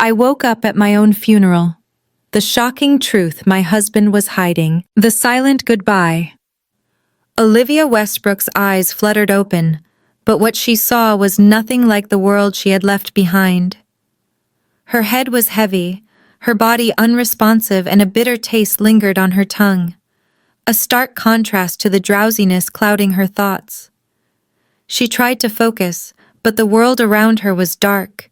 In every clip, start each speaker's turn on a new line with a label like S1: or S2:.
S1: I woke up at my own funeral. The shocking truth my husband was hiding. The silent goodbye. Olivia Westbrook's eyes fluttered open, but what she saw was nothing like the world she had left behind. Her head was heavy, her body unresponsive, and a bitter taste lingered on her tongue, a stark contrast to the drowsiness clouding her thoughts. She tried to focus, but the world around her was dark,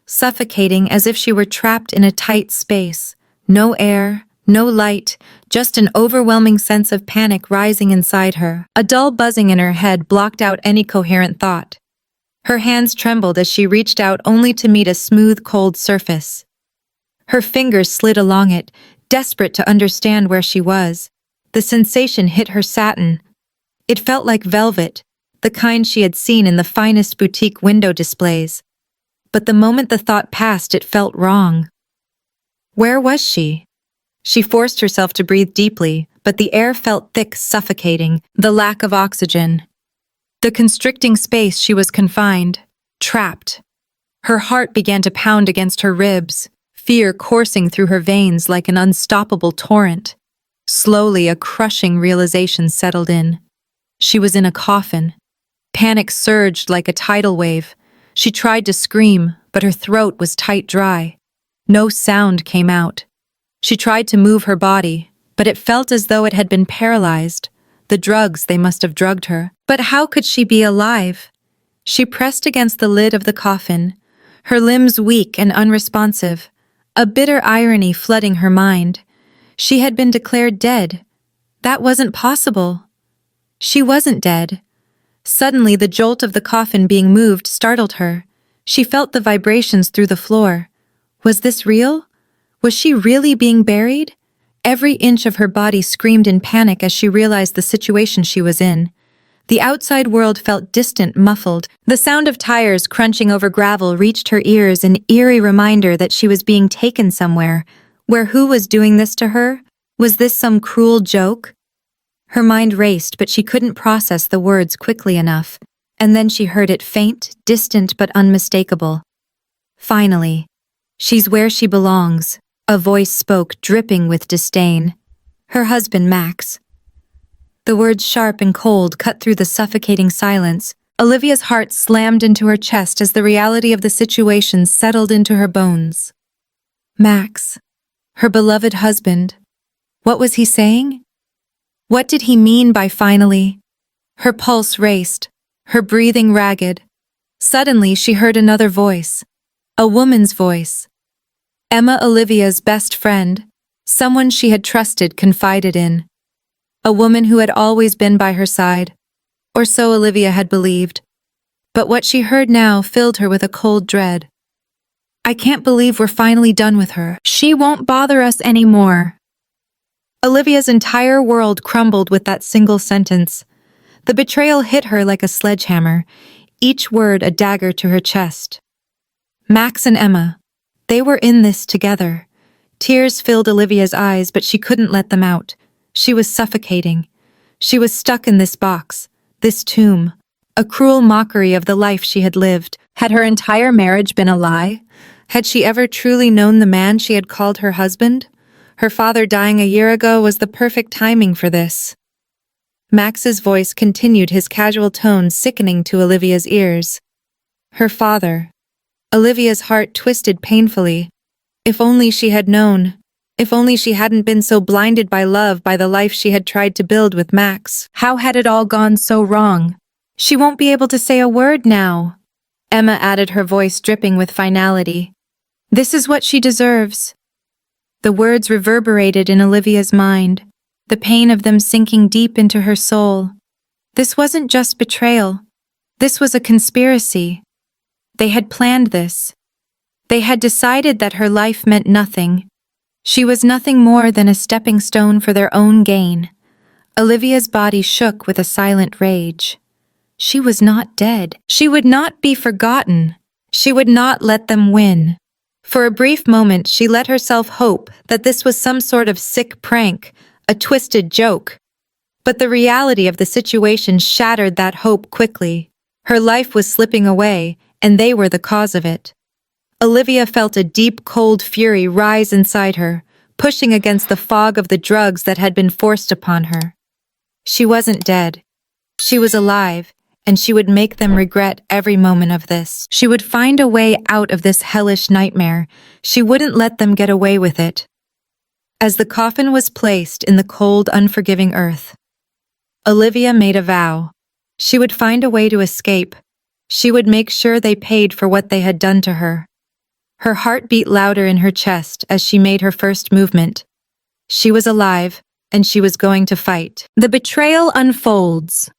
S1: suffocating as if she were trapped in a tight space. No air, no light, just an overwhelming sense of panic rising inside her. A dull buzzing in her head blocked out any coherent thought. Her hands trembled as she reached out only to meet a smooth, cold surface. Her fingers slid along it, desperate to understand where she was. The sensation hit her satin. It felt like velvet, the kind she had seen in the finest boutique window displays. But the moment the thought passed, it felt wrong. Where was she? She forced herself to breathe deeply, but the air felt thick, suffocating, the lack of oxygen. The constricting space she was confined, trapped. Her heart began to pound against her ribs, fear coursing through her veins like an unstoppable torrent. Slowly, a crushing realization settled in. She was in a coffin. Panic surged like a tidal wave. She tried to scream, but her throat was tight dry. No sound came out. She tried to move her body, but it felt as though it had been paralyzed. The drugs, they must have drugged her. But how could she be alive? She pressed against the lid of the coffin, her limbs weak and unresponsive, a bitter irony flooding her mind. She had been declared dead. That wasn't possible. She wasn't dead. Suddenly, the jolt of the coffin being moved startled her. She felt the vibrations through the floor. Was this real? Was she really being buried? Every inch of her body screamed in panic as she realized the situation she was in. The outside world felt distant, muffled. The sound of tires crunching over gravel reached her ears, an eerie reminder that she was being taken somewhere. Where who was doing this to her? Was this some cruel joke? Her mind raced, but she couldn't process the words quickly enough. And then she heard it, faint, distant, but unmistakable. Finally. She's where she belongs, a voice spoke, dripping with disdain. Her husband, Max. The words, sharp and cold, cut through the suffocating silence. Olivia's heart slammed into her chest as the reality of the situation settled into her bones. Max. Her beloved husband. What was he saying? What did he mean by finally? Her pulse raced, her breathing ragged. Suddenly she heard another voice. A woman's voice. Emma, Olivia's best friend, someone she had trusted, confided in. A woman who had always been by her side, or so Olivia had believed. But what she heard now filled her with a cold dread. I can't believe we're finally done with her. She won't bother us anymore. Olivia's entire world crumbled with that single sentence. The betrayal hit her like a sledgehammer, each word a dagger to her chest. Max and Emma. They were in this together. Tears filled Olivia's eyes, but she couldn't let them out. She was suffocating. She was stuck in this box, this tomb, a cruel mockery of the life she had lived. Had her entire marriage been a lie? Had she ever truly known the man she had called her husband? Her father dying a year ago was the perfect timing for this. Max's voice continued, his casual tone sickening to Olivia's ears. Her father. Olivia's heart twisted painfully. If only she had known. If only she hadn't been so blinded by love, by the life she had tried to build with Max. How had it all gone so wrong? She won't be able to say a word now. Emma added, her voice dripping with finality. This is what she deserves. The words reverberated in Olivia's mind, the pain of them sinking deep into her soul. This wasn't just betrayal. This was a conspiracy. They had planned this. They had decided that her life meant nothing. She was nothing more than a stepping stone for their own gain. Olivia's body shook with a silent rage. She was not dead. She would not be forgotten. She would not let them win. For a brief moment, she let herself hope that this was some sort of sick prank, a twisted joke. But the reality of the situation shattered that hope quickly. Her life was slipping away, and they were the cause of it. Olivia felt a deep, cold fury rise inside her, pushing against the fog of the drugs that had been forced upon her. She wasn't dead. She was alive, and she would make them regret every moment of this. She would find a way out of this hellish nightmare. She wouldn't let them get away with it. As the coffin was placed in the cold, unforgiving earth, Olivia made a vow. She would find a way to escape. She would make sure they paid for what they had done to her. Her heart beat louder in her chest as she made her first movement. She was alive, and she was going to fight. The betrayal unfolds.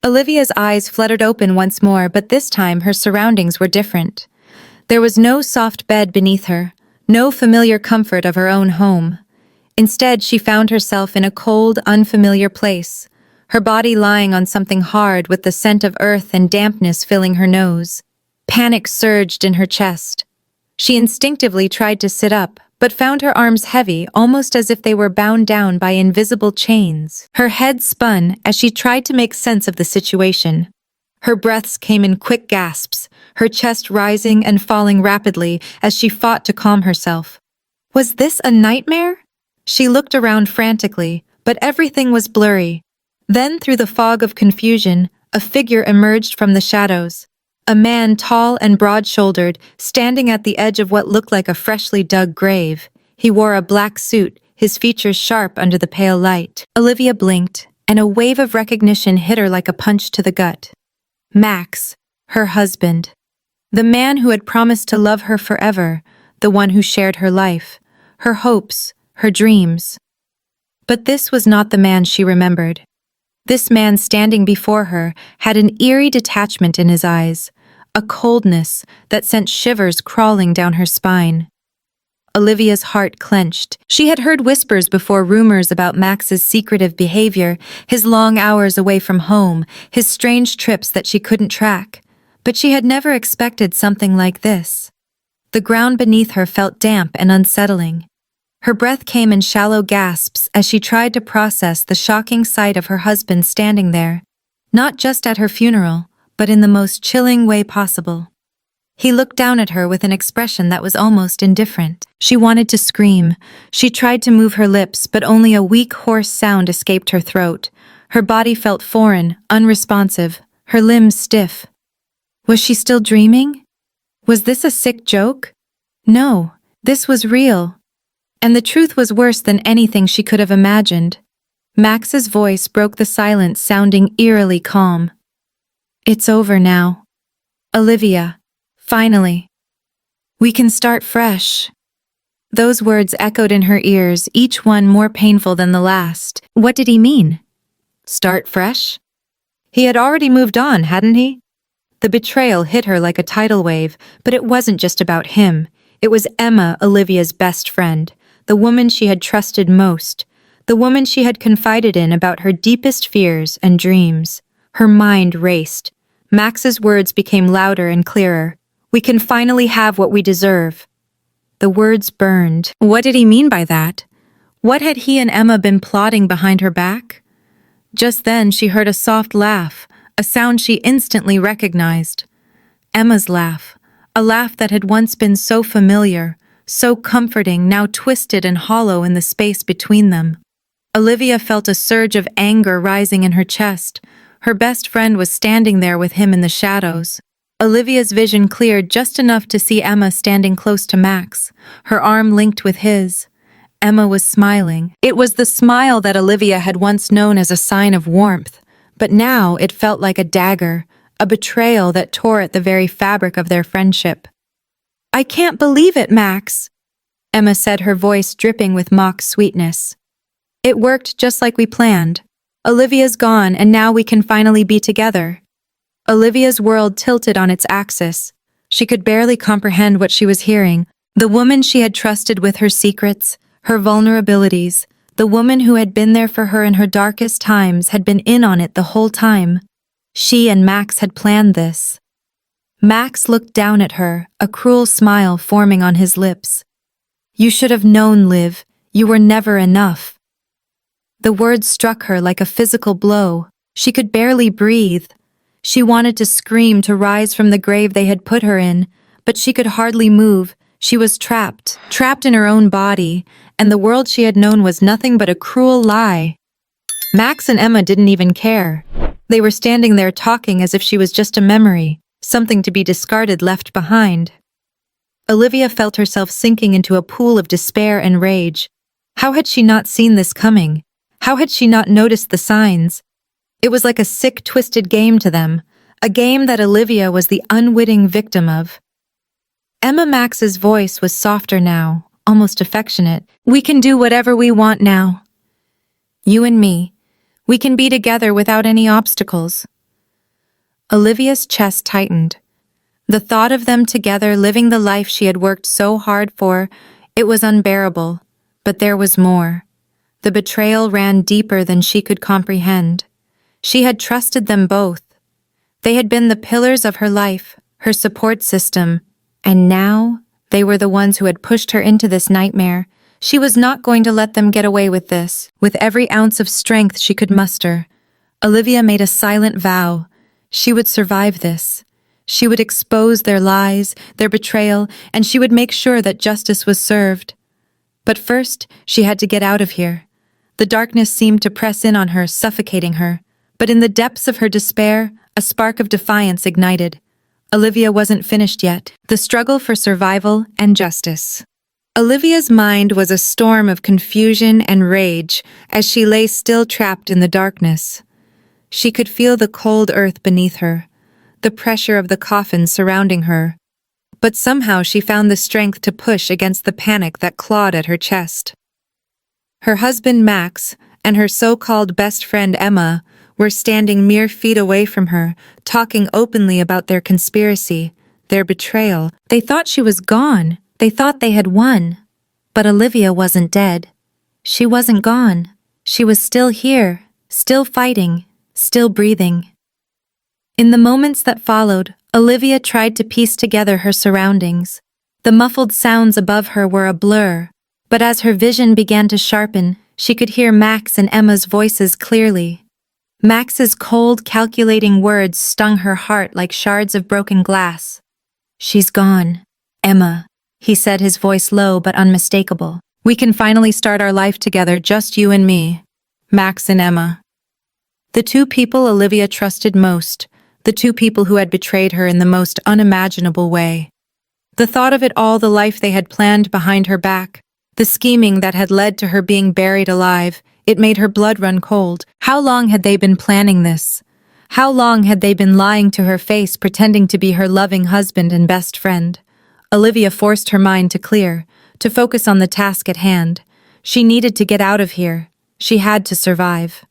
S1: Olivia's eyes fluttered open once more, but this time her surroundings were different. There was no soft bed beneath her, no familiar comfort of her own home. Instead, she found herself in a cold, unfamiliar place, her body lying on something hard with the scent of earth and dampness filling her nose. Panic surged in her chest. She instinctively tried to sit up, but found her arms heavy, almost as if they were bound down by invisible chains. Her head spun as she tried to make sense of the situation. Her breaths came in quick gasps, her chest rising and falling rapidly as she fought to calm herself. Was this a nightmare? She looked around frantically, but everything was blurry. Then, through the fog of confusion, a figure emerged from the shadows. A man tall and broad-shouldered, standing at the edge of what looked like a freshly dug grave. He wore a black suit, his features sharp under the pale light. Olivia blinked, and a wave of recognition hit her like a punch to the gut. Max, her husband. The man who had promised to love her forever, the one who shared her life, her hopes, her dreams. But this was not the man she remembered. This man standing before her had an eerie detachment in his eyes, a coldness that sent shivers crawling down her spine. Olivia's heart clenched. She had heard whispers before, rumors about Max's secretive behavior, his long hours away from home, his strange trips that she couldn't track. But she had never expected something like this. The ground beneath her felt damp and unsettling. Her breath came in shallow gasps as she tried to process the shocking sight of her husband standing there, not just at her funeral, but in the most chilling way possible. He looked down at her with an expression that was almost indifferent. She wanted to scream. She tried to move her lips, but only a weak, hoarse sound escaped her throat. Her body felt foreign, unresponsive, her limbs stiff. Was she still dreaming? Was this a sick joke? No, this was real. And the truth was worse than anything she could have imagined. Max's voice broke the silence, sounding eerily calm. It's over now. Olivia, finally. We can start fresh. Those words echoed in her ears, each one more painful than the last. What did he mean? Start fresh? He had already moved on, hadn't he? The betrayal hit her like a tidal wave, but it wasn't just about him. It was Emma, Olivia's best friend, the woman she had trusted most, the woman she had confided in about her deepest fears and dreams. Her mind raced. Max's words became louder and clearer. We can finally have what we deserve. The words burned. What did he mean by that? What had he and Emma been plotting behind her back? Just then she heard a soft laugh, a sound she instantly recognized. Emma's laugh, a laugh that had once been so familiar, so comforting, now twisted and hollow in the space between them. Olivia felt a surge of anger rising in her chest. Her best friend was standing there with him in the shadows. Olivia's vision cleared just enough to see Emma standing close to Max, her arm linked with his. Emma was smiling. It was the smile that Olivia had once known as a sign of warmth, but now it felt like a dagger, a betrayal that tore at the very fabric of their friendship. I can't believe it, Max, Emma said, her voice dripping with mock sweetness. It worked just like we planned. Olivia's gone, and now we can finally be together. Olivia's world tilted on its axis. She could barely comprehend what she was hearing. The woman she had trusted with her secrets, her vulnerabilities, the woman who had been there for her in her darkest times had been in on it the whole time. She and Max had planned this. Max looked down at her, a cruel smile forming on his lips. You should have known, Liv. You were never enough. The words struck her like a physical blow. She could barely breathe. She wanted to scream, to rise from the grave they had put her in, but she could hardly move. She was trapped in her own body, and the world she had known was nothing but a cruel lie. Max and Emma didn't even care. They were standing there talking as if she was just a memory, something to be discarded, left behind. Olivia felt herself sinking into a pool of despair and rage. How had she not seen this coming? How had she not noticed the signs? It was like a sick, twisted game to them, a game that Olivia was the unwitting victim of. Emma Max's voice was softer now, almost affectionate. "We can do whatever we want now. You and me. We can be together without any obstacles." Olivia's chest tightened. The thought of them together, living the life she had worked so hard for, it was unbearable. But there was more. The betrayal ran deeper than she could comprehend. She had trusted them both. They had been the pillars of her life, her support system, and now they were the ones who had pushed her into this nightmare. She was not going to let them get away with this. With every ounce of strength she could muster, Olivia made a silent vow. She would survive this. She would expose their lies, their betrayal, and she would make sure that justice was served. But first, she had to get out of here. The darkness seemed to press in on her, suffocating her. But in the depths of her despair, a spark of defiance ignited. Olivia wasn't finished yet. The struggle for survival and justice. Olivia's mind was a storm of confusion and rage as she lay still, trapped in the darkness. She could feel the cold earth beneath her, the pressure of the coffin surrounding her. But somehow she found the strength to push against the panic that clawed at her chest. Her husband Max and her so-called best friend Emma were standing mere feet away from her, talking openly about their conspiracy, their betrayal. They thought she was gone. They thought they had won. But Olivia wasn't dead. She wasn't gone. She was still here, still fighting, still breathing. In the moments that followed, Olivia tried to piece together her surroundings. The muffled sounds above her were a blur, but as her vision began to sharpen, she could hear Max and Emma's voices clearly. Max's cold, calculating words stung her heart like shards of broken glass. "She's gone, Emma," he said, his voice low but unmistakable. "We can finally start our life together, just you and me, Max and Emma." The two people Olivia trusted most, the two people who had betrayed her in the most unimaginable way. The thought of it all, the life they had planned behind her back, the scheming that had led to her being buried alive, it made her blood run cold. How long had they been planning this? How long had they been lying to her face, pretending to be her loving husband and best friend? Olivia forced her mind to clear, to focus on the task at hand. She needed to get out of here. She had to survive.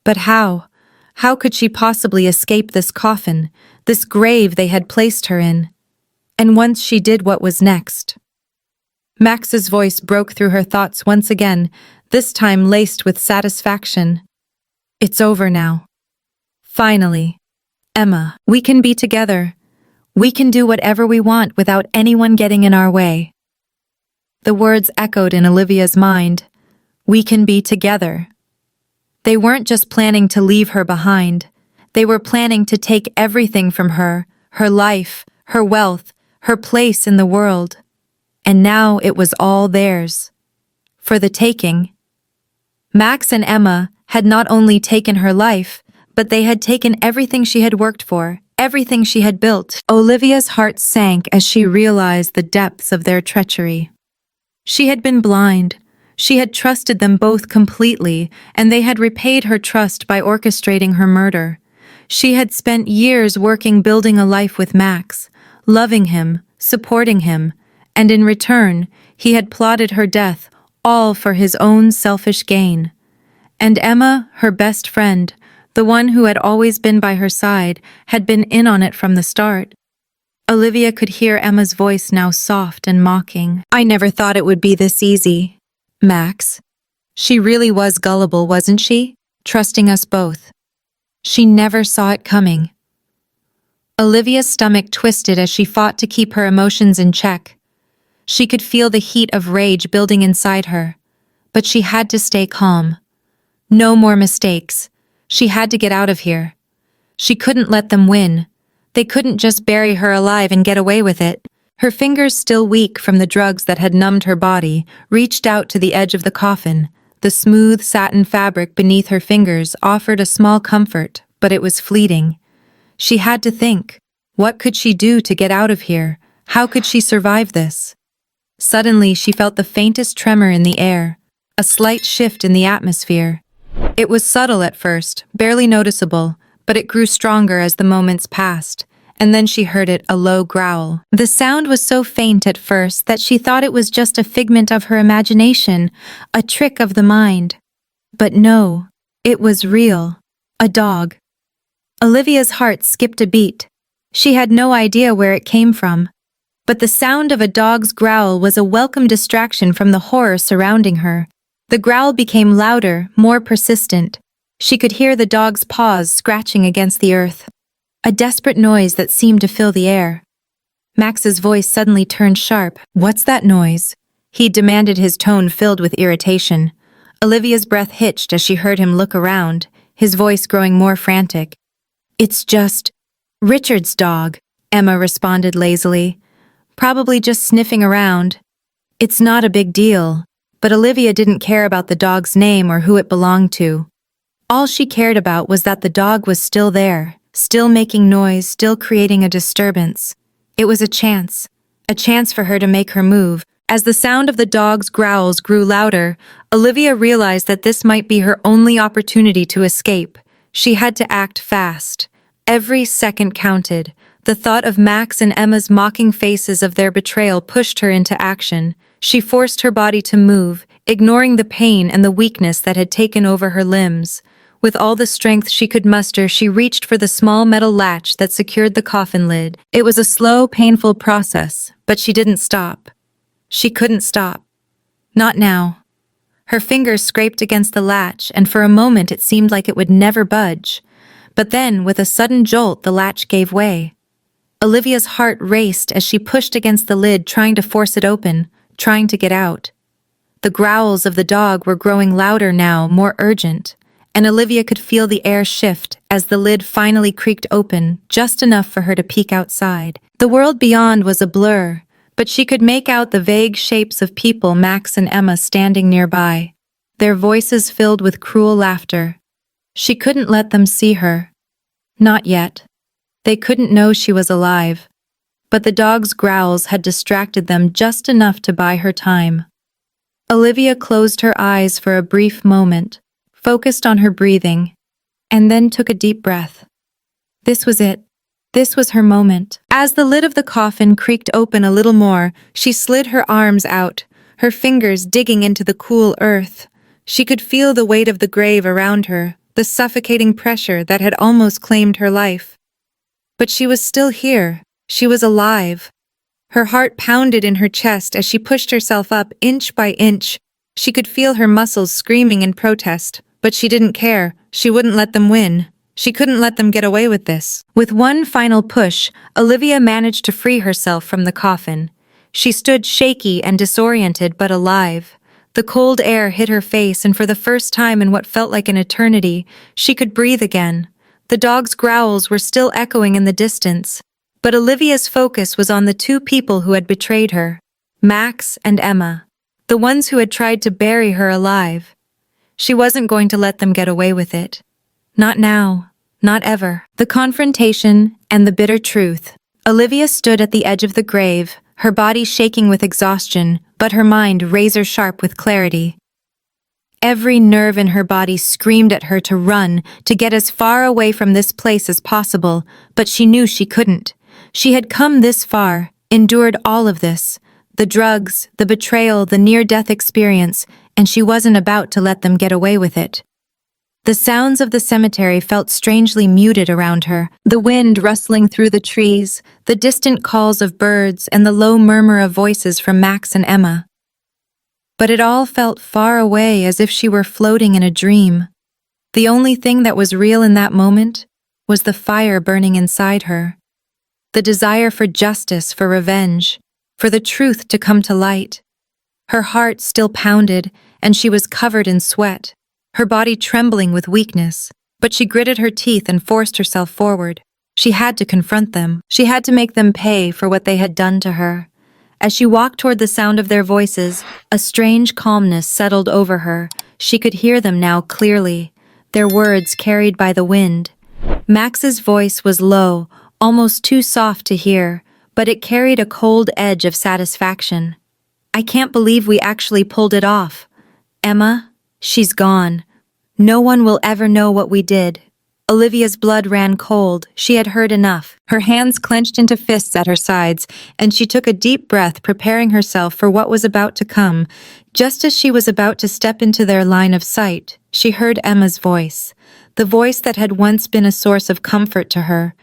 S1: But how? How could she possibly escape this coffin, this grave they had placed her in? And once she did, what was next? Max's voice broke through her thoughts once again, this time laced with satisfaction. "It's over now. Finally. Emma, we can be together. We can do whatever we want without anyone getting in our way." The words echoed in Olivia's mind. We can be together. They weren't just planning to leave her behind. They were planning to take everything from her, her life, her wealth, her place in the world. And now it was all theirs. For the taking. Max and Emma had not only taken her life, but they had taken everything she had worked for, everything she had built. Olivia's heart sank as she realized the depths of their treachery. She had been blind. She had trusted them both completely, and they had repaid her trust by orchestrating her murder. She had spent years working, building a life with Max, loving him, supporting him, and in return, he had plotted her death, all for his own selfish gain. And Emma, her best friend, the one who had always been by her side, had been in on it from the start. Olivia could hear Emma's voice now, soft and mocking. "I never thought it would be this easy, Max. She really was gullible, wasn't she? Trusting us both. She never saw it coming." Olivia's stomach twisted as she fought to keep her emotions in check. She could feel the heat of rage building inside her, but she had to stay calm. No more mistakes. She had to get out of here. She couldn't let them win. They couldn't just bury her alive and get away with it. Her fingers, still weak from the drugs that had numbed her body, reached out to the edge of the coffin. The smooth satin fabric beneath her fingers offered a small comfort, but it was fleeting. She had to think. What could she do to get out of here? How could she survive this? Suddenly, she felt the faintest tremor in the air, a slight shift in the atmosphere. It was subtle at first, barely noticeable, but it grew stronger as the moments passed, and then she heard it, a low growl. The sound was so faint at first that she thought it was just a figment of her imagination, a trick of the mind. But no, it was real. A dog. Olivia's heart skipped a beat. She had no idea where it came from. But the sound of a dog's growl was a welcome distraction from the horror surrounding her. The growl became louder, more persistent. She could hear the dog's paws scratching against the earth. A desperate noise that seemed to fill the air. Max's voice suddenly turned sharp. "What's that noise?" he demanded, his tone filled with irritation. Olivia's breath hitched as she heard him look around, his voice growing more frantic. "It's just Richard's dog," Emma responded lazily. "Probably just sniffing around. It's not a big deal." But Olivia didn't care about the dog's name or who it belonged to. All she cared about was that the dog was still there, still making noise, still creating a disturbance. It was a chance for her to make her move. As the sound of the dog's growls grew louder, Olivia realized that this might be her only opportunity to escape. She had to act fast. Every second counted. The thought of Max and Emma's mocking faces of their betrayal pushed her into action. She forced her body to move, ignoring the pain and the weakness that had taken over her limbs. With all the strength she could muster, she reached for the small metal latch that secured the coffin lid. It was a slow, painful process, but she didn't stop. She couldn't stop. Not now. Her fingers scraped against the latch, and for a moment it seemed like it would never budge. But then, with a sudden jolt, the latch gave way. Olivia's heart raced as she pushed against the lid, trying to force it open, trying to get out. The growls of the dog were growing louder now, more urgent, and Olivia could feel the air shift as the lid finally creaked open, just enough for her to peek outside. The world beyond was a blur, but she could make out the vague shapes of people, Max and Emma, standing nearby, their voices filled with cruel laughter. She couldn't let them see her. Not yet. They couldn't know she was alive. But the dog's growls had distracted them just enough to buy her time. Olivia closed her eyes for a brief moment, focused on her breathing, and then took a deep breath. This was it. This was her moment. As the lid of the coffin creaked open a little more, she slid her arms out, her fingers digging into the cool earth. She could feel the weight of the grave around her, the suffocating pressure that had almost claimed her life. But she was still here. She was alive. Her heart pounded in her chest as she pushed herself up inch by inch. She could feel her muscles screaming in protest, but she didn't care. She wouldn't let them win. She couldn't let them get away with this. With one final push, Olivia managed to free herself from the coffin. She stood shaky and disoriented but alive. The cold air hit her face, and for the first time in what felt like an eternity, she could breathe again. The dog's growls were still echoing in the distance, but Olivia's focus was on the two people who had betrayed her, Max and Emma, the ones who had tried to bury her alive. She wasn't going to let them get away with it. Not now, not ever. The confrontation and the bitter truth. Olivia stood at the edge of the grave, her body shaking with exhaustion, but her mind razor-sharp with clarity. Every nerve in her body screamed at her to run, to get as far away from this place as possible, but she knew she couldn't. She had come this far, endured all of this, the drugs, the betrayal, the near-death experience, and she wasn't about to let them get away with it. The sounds of the cemetery felt strangely muted around her, the wind rustling through the trees, the distant calls of birds, and the low murmur of voices from Max and Emma. But it all felt far away, as if she were floating in a dream. The only thing that was real in that moment was the fire burning inside her. The desire for justice, for revenge, for the truth to come to light. Her heart still pounded, and she was covered in sweat, her body trembling with weakness, but she gritted her teeth and forced herself forward. She had to confront them. She had to make them pay for what they had done to her. As she walked toward the sound of their voices, a strange calmness settled over her. She could hear them now clearly, their words carried by the wind. Max's voice was low, almost too soft to hear, but it carried a cold edge of satisfaction. I can't believe we actually pulled it off. Emma, she's gone. No one will ever know what we did. Olivia's blood ran cold. She had heard enough. Her hands clenched into fists at her sides, and she took a deep breath, preparing herself for what was about to come. Just as she was about to step into their line of sight, she heard Emma's voice, the voice that had once been a source of comfort to her,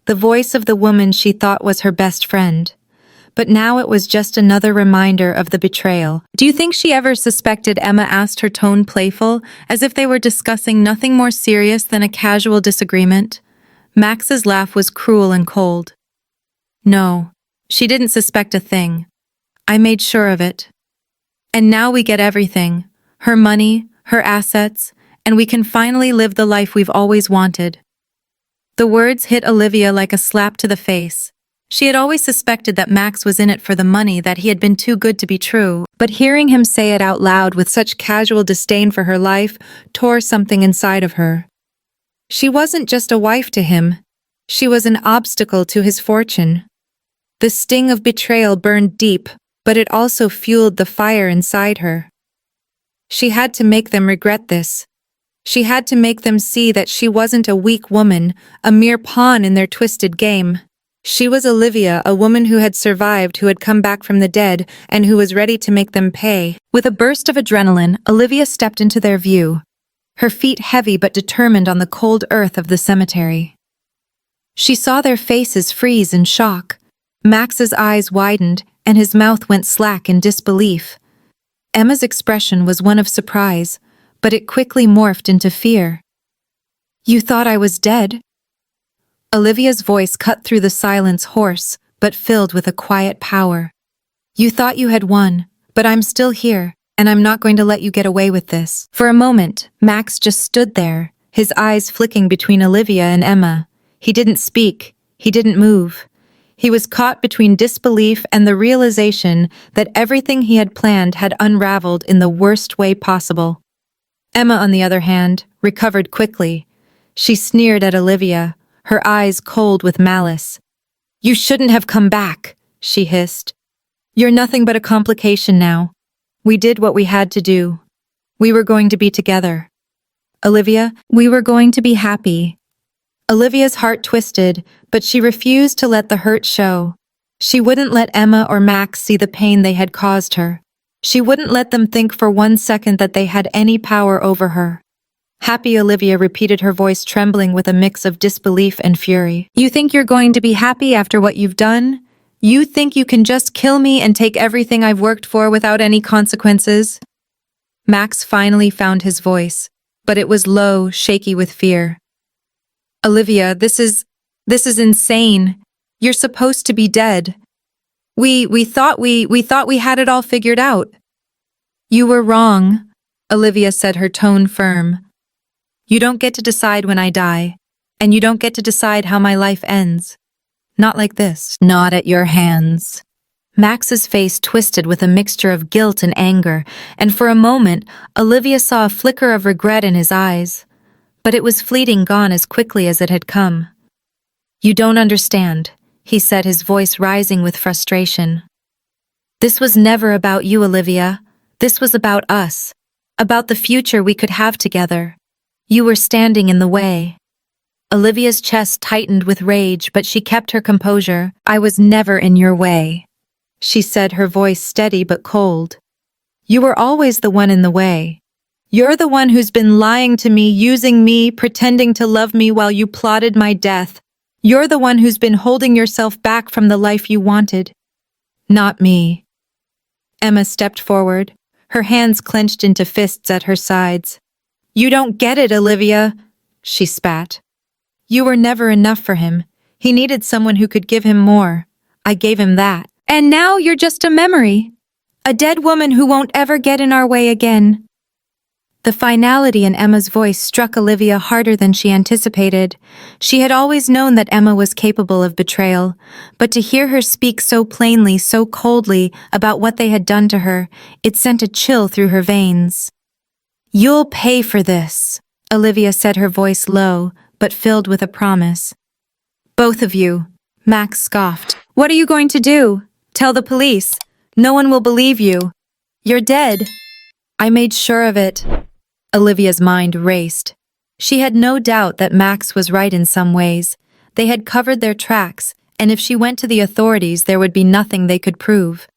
S1: the voice of the woman she thought was her best friend. But now it was just another reminder of the betrayal. Do you think she ever suspected? Emma asked, her tone playful, as if they were discussing nothing more serious than a casual disagreement. Max's laugh was cruel and cold. No, she didn't suspect a thing. I made sure of it. And now we get everything, her money, her assets, and we can finally live the life we've always wanted. The words hit Olivia like a slap to the face. She had always suspected that Max was in it for the money, that he had been too good to be true, but hearing him say it out loud with such casual disdain for her life tore something inside of her. She wasn't just a wife to him. She was an obstacle to his fortune. The sting of betrayal burned deep, but it also fueled the fire inside her. She had to make them regret this. She had to make them see that she wasn't a weak woman, a mere pawn in their twisted game. She was Olivia, a woman who had survived, who had come back from the dead, and who was ready to make them pay. With a burst of adrenaline, Olivia stepped into their view, her feet heavy but determined on the cold earth of the cemetery. She saw their faces freeze in shock. Max's eyes widened, and his mouth went slack in disbelief. Emma's expression was one of surprise, but it quickly morphed into fear. "You thought I was dead?" Olivia's voice cut through the silence, hoarse, but filled with a quiet power. "You thought you had won, but I'm still here, and I'm not going to let you get away with this." For a moment, Max just stood there, his eyes flicking between Olivia and Emma. He didn't speak, he didn't move. He was caught between disbelief and the realization that everything he had planned had unraveled in the worst way possible. Emma, on the other hand, recovered quickly. She sneered at Olivia, her eyes cold with malice. "You shouldn't have come back," she hissed. "You're nothing but a complication now. We did what we had to do. We were going to be together. Olivia, we were going to be happy." Olivia's heart twisted, but she refused to let the hurt show. She wouldn't let Emma or Max see the pain they had caused her. She wouldn't let them think for 1 second that they had any power over her. "Happy," Olivia repeated, her voice trembling with a mix of disbelief and fury. "You think you're going to be happy after what you've done? You think you can just kill me and take everything I've worked for without any consequences?" Max finally found his voice, but it was low, shaky with fear. "Olivia, this is insane. You're supposed to be dead. We thought we had it all figured out." "You were wrong," Olivia said, her tone firm. "You don't get to decide when I die, and you don't get to decide how my life ends. Not like this. Not at your hands." Max's face twisted with a mixture of guilt and anger, and for a moment, Olivia saw a flicker of regret in his eyes. But it was fleeting, gone as quickly as it had come. "You don't understand," he said, his voice rising with frustration. "This was never about you, Olivia. This was about us. About the future we could have together. You were standing in the way." Olivia's chest tightened with rage, but she kept her composure. "I was never in your way," she said, her voice steady but cold. "You were always the one in the way. You're the one who's been lying to me, using me, pretending to love me while you plotted my death. You're the one who's been holding yourself back from the life you wanted. Not me." Emma stepped forward, her hands clenched into fists at her sides. "You don't get it, Olivia," she spat. "You were never enough for him. He needed someone who could give him more. I gave him that. And now you're just a memory. A dead woman who won't ever get in our way again." The finality in Emma's voice struck Olivia harder than she anticipated. She had always known that Emma was capable of betrayal, but to hear her speak so plainly, so coldly about what they had done to her, it sent a chill through her veins. "You'll pay for this," Olivia said, her voice low, but filled with a promise. "Both of you," Max scoffed. "What are you going to do? Tell the police. No one will believe you. You're dead." "I made sure of it." Olivia's mind raced. She had no doubt that Max was right in some ways. They had covered their tracks, and if she went to the authorities, there would be nothing they could prove.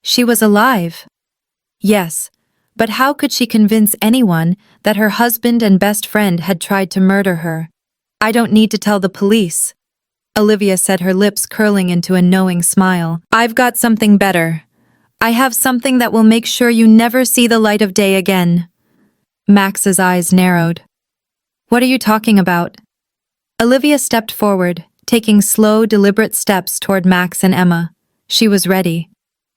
S1: She was alive. Yes, but how could she convince anyone that her husband and best friend had tried to murder her? "I don't need to tell the police," Olivia said, her lips curling into a knowing smile. "I've got something better. I have something that will make sure you never see the light of day again." Max's eyes narrowed. "What are you talking about?" Olivia stepped forward, taking slow, deliberate steps toward Max and Emma. She was ready.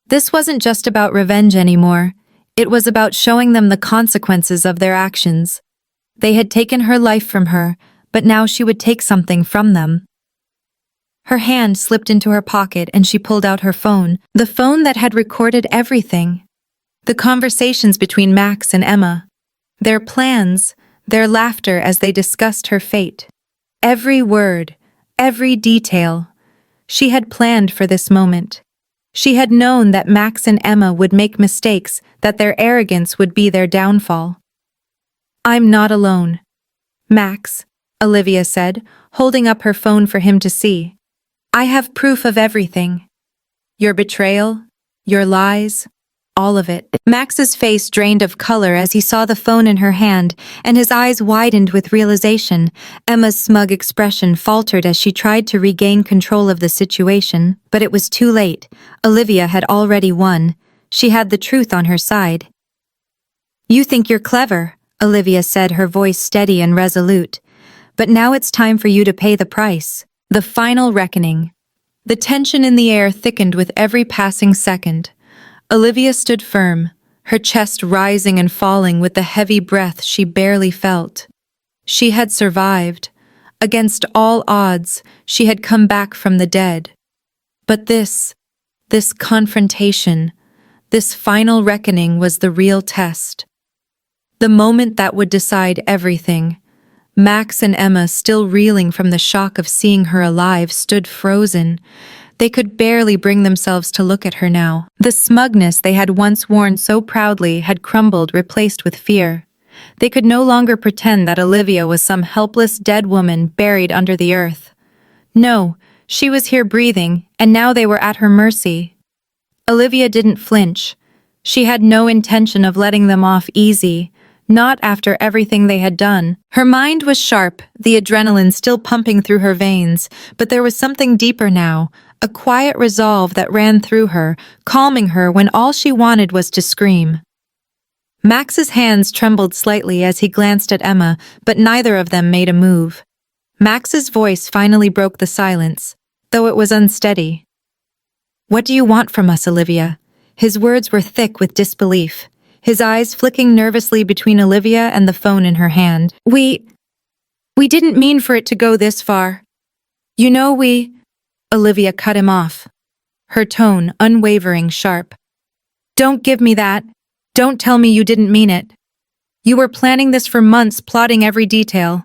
S1: This wasn't just about revenge anymore. It was about showing them the consequences of their actions. They had taken her life from her, but now she would take something from them. Her hand slipped into her pocket and she pulled out her phone, the phone that had recorded everything. The conversations between Max and Emma. Their plans, their laughter as they discussed her fate. Every word, every detail. She had planned for this moment. She had known that Max and Emma would make mistakes, that their arrogance would be their downfall. "I'm not alone, Max," Olivia said, holding up her phone for him to see. "I have proof of everything. Your betrayal, your lies, all of it." Max's face drained of color as he saw the phone in her hand, and his eyes widened with realization. Emma's smug expression faltered as she tried to regain control of the situation, but it was too late. Olivia had already won. She had the truth on her side. "You think you're clever," Olivia said, her voice steady and resolute. "But now it's time for you to pay the price." The final reckoning. The tension in the air thickened with every passing second. Olivia stood firm, her chest rising and falling with the heavy breath she barely felt. She had survived. Against all odds, she had come back from the dead. But this confrontation, this final reckoning was the real test. The moment that would decide everything. Max and Emma, still reeling from the shock of seeing her alive, stood frozen. They could barely bring themselves to look at her now. The smugness they had once worn so proudly had crumbled, replaced with fear. They could no longer pretend that Olivia was some helpless dead woman buried under the earth. No, she was here breathing, and now they were at her mercy. Olivia didn't flinch. She had no intention of letting them off easy, not after everything they had done. Her mind was sharp, the adrenaline still pumping through her veins, but there was something deeper now, a quiet resolve that ran through her, calming her when all she wanted was to scream. Max's hands trembled slightly as he glanced at Emma, but neither of them made a move. Max's voice finally broke the silence, though it was unsteady. "What do you want from us, Olivia?" His words were thick with disbelief, his eyes flicking nervously between Olivia and the phone in her hand. We didn't mean for it to go this far. You know Olivia cut him off, her tone unwavering, sharp. "Don't give me that. Don't tell me you didn't mean it. You were planning this for months, plotting every detail.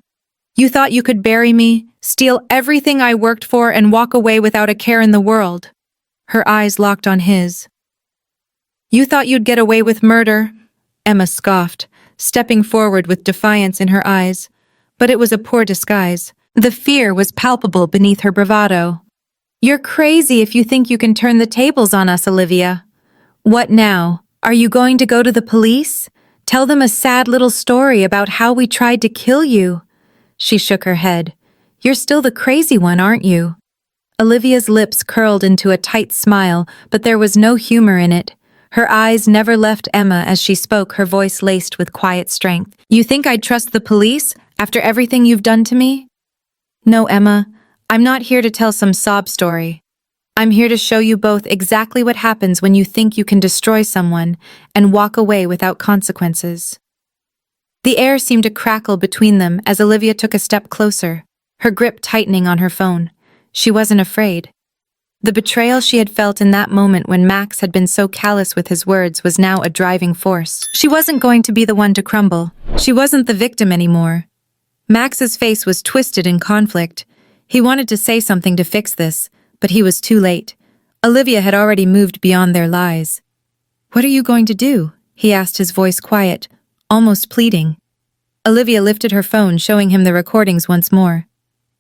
S1: You thought you could bury me, steal everything I worked for, and walk away without a care in the world." Her eyes locked on his. "You thought you'd get away with murder," Emma scoffed, stepping forward with defiance in her eyes. But it was a poor disguise. The fear was palpable beneath her bravado. "You're crazy if you think you can turn the tables on us, Olivia. What now? Are you going to go to the police? Tell them a sad little story about how we tried to kill you?" She shook her head. "You're still the crazy one, aren't you?" Olivia's lips curled into a tight smile, but there was no humor in it. Her eyes never left Emma as she spoke, her voice laced with quiet strength. "You think I'd trust the police after everything you've done to me? No, Emma, I'm not here to tell some sob story. I'm here to show you both exactly what happens when you think you can destroy someone and walk away without consequences." The air seemed to crackle between them as Olivia took a step closer, her grip tightening on her phone. She wasn't afraid. The betrayal she had felt in that moment when Max had been so callous with his words was now a driving force. She wasn't going to be the one to crumble. She wasn't the victim anymore. Max's face was twisted in conflict. He wanted to say something to fix this, but he was too late. Olivia had already moved beyond their lies. "What are you going to do?" he asked, his voice quiet, almost pleading. Olivia lifted her phone, showing him the recordings once more.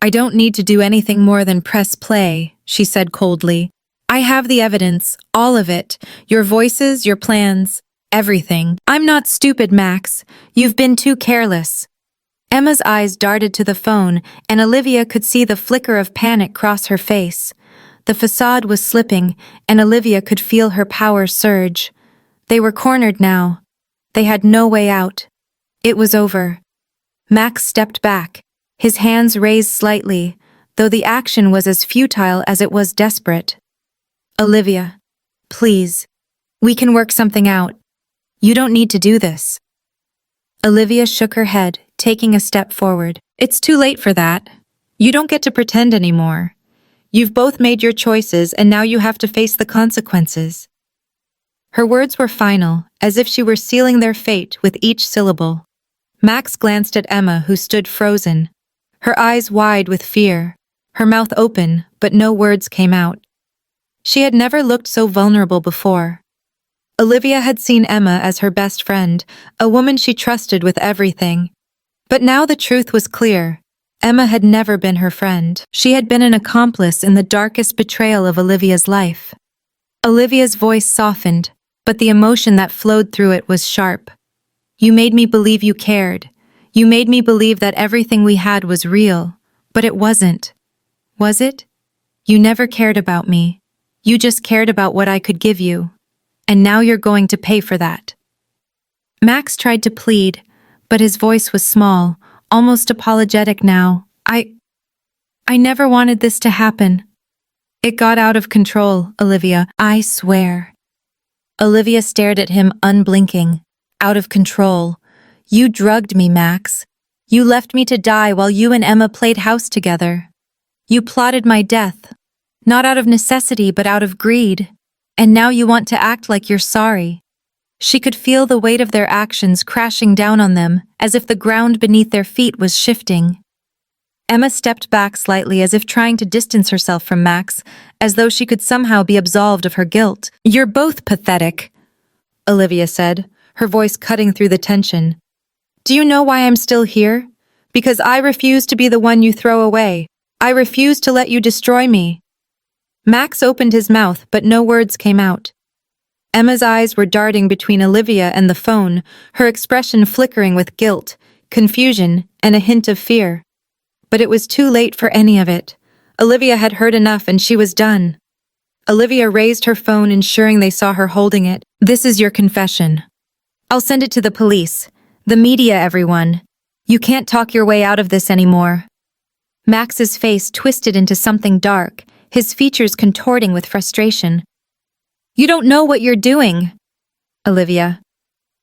S1: "I don't need to do anything more than press play," she said coldly. "I have the evidence, all of it. Your voices, your plans, everything. I'm not stupid, Max. You've been too careless." Emma's eyes darted to the phone, and Olivia could see the flicker of panic cross her face. The facade was slipping, and Olivia could feel her power surge. They were cornered now. They had no way out. It was over. Max stepped back, his hands raised slightly, though the action was as futile as it was desperate. "Olivia, please. We can work something out. You don't need to do this." Olivia shook her head, taking a step forward. "It's too late for that. You don't get to pretend anymore. You've both made your choices, and now you have to face the consequences." Her words were final, as if she were sealing their fate with each syllable. Max glanced at Emma, who stood frozen, her eyes wide with fear, her mouth open, but no words came out. She had never looked so vulnerable before. Olivia had seen Emma as her best friend, a woman she trusted with everything. But now the truth was clear. Emma had never been her friend. She had been an accomplice in the darkest betrayal of Olivia's life. Olivia's voice softened, but the emotion that flowed through it was sharp. "You made me believe you cared. You made me believe that everything we had was real, but it wasn't. Was it? You never cared about me. You just cared about what I could give you. And now you're going to pay for that." Max tried to plead, but his voice was small, almost apologetic now. I never wanted this to happen. It got out of control, Olivia, I swear." Olivia stared at him, unblinking. "Out of control. You drugged me, Max. You left me to die while you and Emma played house together. You plotted my death, not out of necessity but out of greed. And now you want to act like you're sorry." She could feel the weight of their actions crashing down on them, as if the ground beneath their feet was shifting. Emma stepped back slightly, as if trying to distance herself from Max, as though she could somehow be absolved of her guilt. "You're both pathetic," Olivia said, her voice cutting through the tension. "Do you know why I'm still here? Because I refuse to be the one you throw away. I refuse to let you destroy me." Max opened his mouth, but no words came out. Emma's eyes were darting between Olivia and the phone, her expression flickering with guilt, confusion, and a hint of fear. But it was too late for any of it. Olivia had heard enough and she was done. Olivia raised her phone, ensuring they saw her holding it. "This is your confession. I'll send it to the police, the media, everyone. You can't talk your way out of this anymore." Max's face twisted into something dark, his features contorting with frustration. "You don't know what you're doing, Olivia.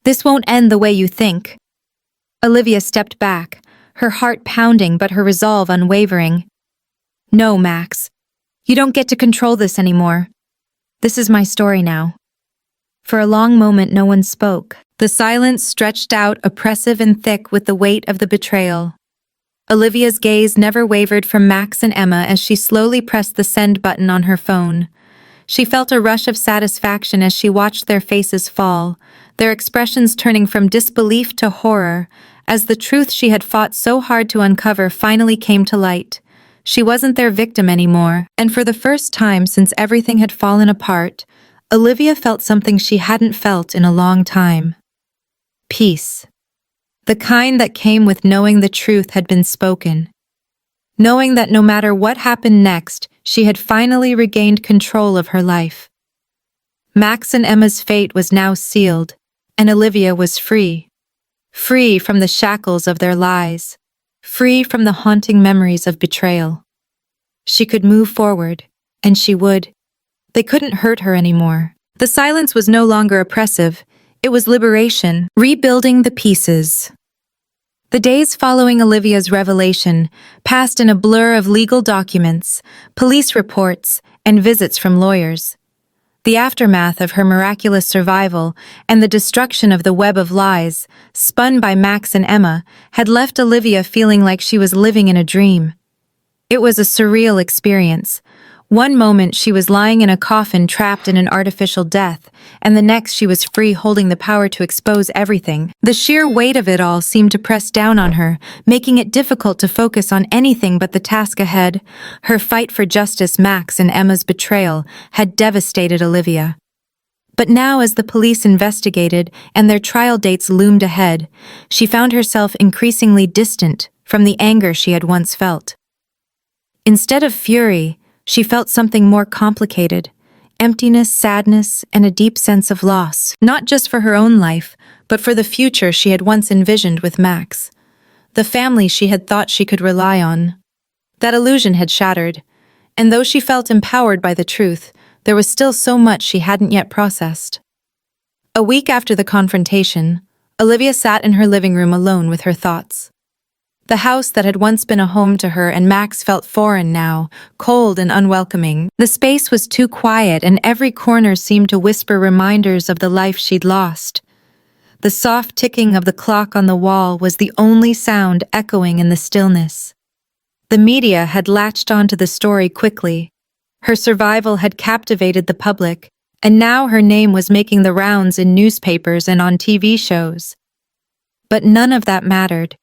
S1: This won't end the way you think." Olivia stepped back, her heart pounding but her resolve unwavering. "No, Max. You don't get to control this anymore. This is my story now." For a long moment no one spoke. The silence stretched out, oppressive and thick with the weight of the betrayal. Olivia's gaze never wavered from Max and Emma as she slowly pressed the send button on her phone. She felt a rush of satisfaction as she watched their faces fall, their expressions turning from disbelief to horror, as the truth she had fought so hard to uncover finally came to light. She wasn't their victim anymore, and for the first time since everything had fallen apart, Olivia felt something she hadn't felt in a long time. Peace. The kind that came with knowing the truth had been spoken. Knowing that no matter what happened next, she had finally regained control of her life. Max and Emma's fate was now sealed, and Olivia was free. Free from the shackles of their lies. Free from the haunting memories of betrayal. She could move forward, and she would. They couldn't hurt her anymore. The silence was no longer oppressive. It was liberation, rebuilding the pieces. The days following Olivia's revelation passed in a blur of legal documents, police reports, and visits from lawyers. The aftermath of her miraculous survival and the destruction of the web of lies, spun by Max and Emma, had left Olivia feeling like she was living in a dream. It was a surreal experience. One moment she was lying in a coffin trapped in an artificial death, and the next she was free, holding the power to expose everything. The sheer weight of it all seemed to press down on her, making it difficult to focus on anything but the task ahead. Her fight for justice, Max and Emma's betrayal, had devastated Olivia. But now, as the police investigated and their trial dates loomed ahead, she found herself increasingly distant from the anger she had once felt. Instead of fury, she felt something more complicated: emptiness, sadness, and a deep sense of loss, not just for her own life, but for the future she had once envisioned with Max, the family she had thought she could rely on. That illusion had shattered, and though she felt empowered by the truth, there was still so much she hadn't yet processed. A week after the confrontation, Olivia sat in her living room alone with her thoughts. The house that had once been a home to her and Max felt foreign now, cold and unwelcoming. The space was too quiet, and every corner seemed to whisper reminders of the life she'd lost. The soft ticking of the clock on the wall was the only sound echoing in the stillness. The media had latched onto the story quickly. Her survival had captivated the public, and now her name was making the rounds in newspapers and on TV shows. But none of that mattered.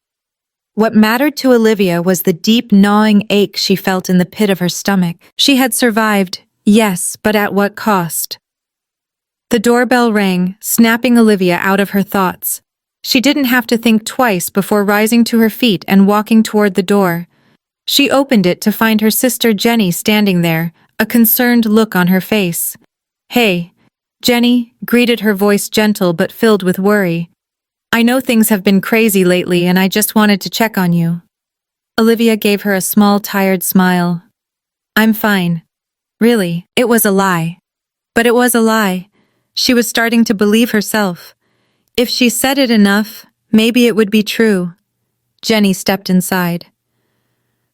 S1: What mattered to Olivia was the deep, gnawing ache she felt in the pit of her stomach. She had survived, yes, but at what cost? The doorbell rang, snapping Olivia out of her thoughts. She didn't have to think twice before rising to her feet and walking toward the door. She opened it to find her sister Jenny standing there, a concerned look on her face. "Hey," Jenny greeted, her voice gentle but filled with worry. "I know things have been crazy lately, and I just wanted to check on you." Olivia gave her a small, tired smile. "I'm fine." Really, it was a lie. But it was a lie. She was starting to believe herself. If she said it enough, maybe it would be true. Jenny stepped inside,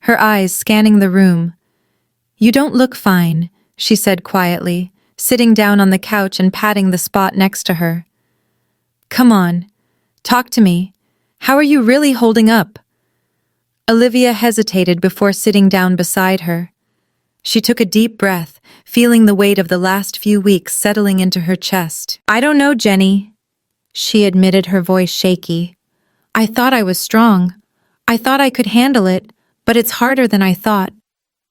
S1: her eyes scanning the room. "You don't look fine," she said quietly, sitting down on the couch and patting the spot next to her. "Come on. Talk to me. How are you really holding up?" Olivia hesitated before sitting down beside her. She took a deep breath, feeling the weight of the last few weeks settling into her chest. "I don't know, Jenny," she admitted, her voice shaky. "I thought I was strong. I thought I could handle it, but it's harder than I thought.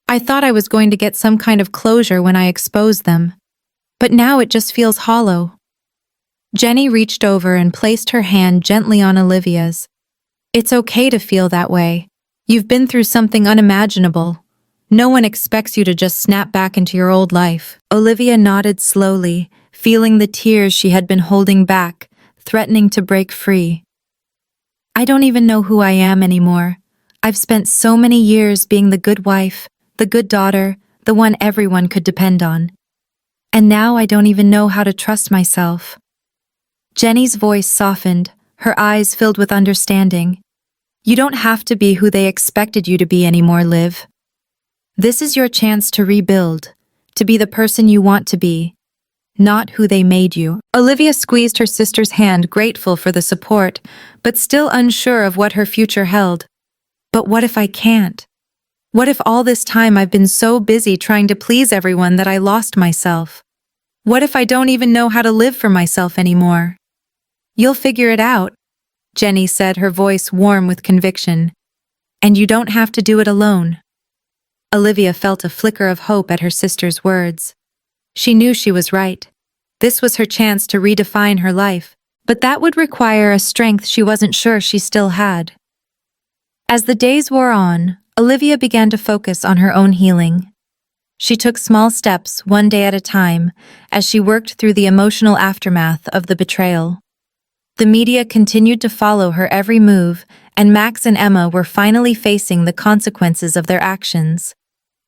S1: I thought I was going to get some kind of closure when I exposed them. But now it just feels hollow." Jenny reached over and placed her hand gently on Olivia's. "It's okay to feel that way. You've been through something unimaginable. No one expects you to just snap back into your old life." Olivia nodded slowly, feeling the tears she had been holding back, threatening to break free. "I don't even know who I am anymore. I've spent so many years being the good wife, the good daughter, the one everyone could depend on. And now I don't even know how to trust myself." Jenny's voice softened, her eyes filled with understanding. "You don't have to be who they expected you to be anymore, Liv. This is your chance to rebuild, to be the person you want to be, not who they made you." Olivia squeezed her sister's hand, grateful for the support, but still unsure of what her future held. "But what if I can't? What if all this time I've been so busy trying to please everyone that I lost myself? What if I don't even know how to live for myself anymore?" "You'll figure it out," Jenny said, her voice warm with conviction. "And you don't have to do it alone." Olivia felt a flicker of hope at her sister's words. She knew she was right. This was her chance to redefine her life, but that would require a strength she wasn't sure she still had. As the days wore on, Olivia began to focus on her own healing. She took small steps, one day at a time, as she worked through the emotional aftermath of the betrayal. The media continued to follow her every move, and Max and Emma were finally facing the consequences of their actions.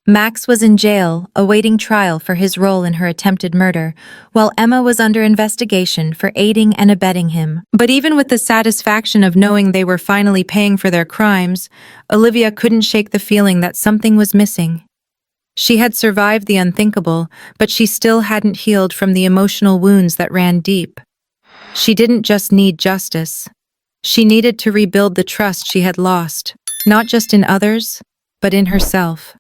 S1: Max was in jail, awaiting trial for his role in her attempted murder, while Emma was under investigation for aiding and abetting him. But even with the satisfaction of knowing they were finally paying for their crimes, Olivia couldn't shake the feeling that something was missing. She had survived the unthinkable, but she still hadn't healed from the emotional wounds that ran deep. She didn't just need justice. She needed to rebuild the trust she had lost, not just in others, but in herself.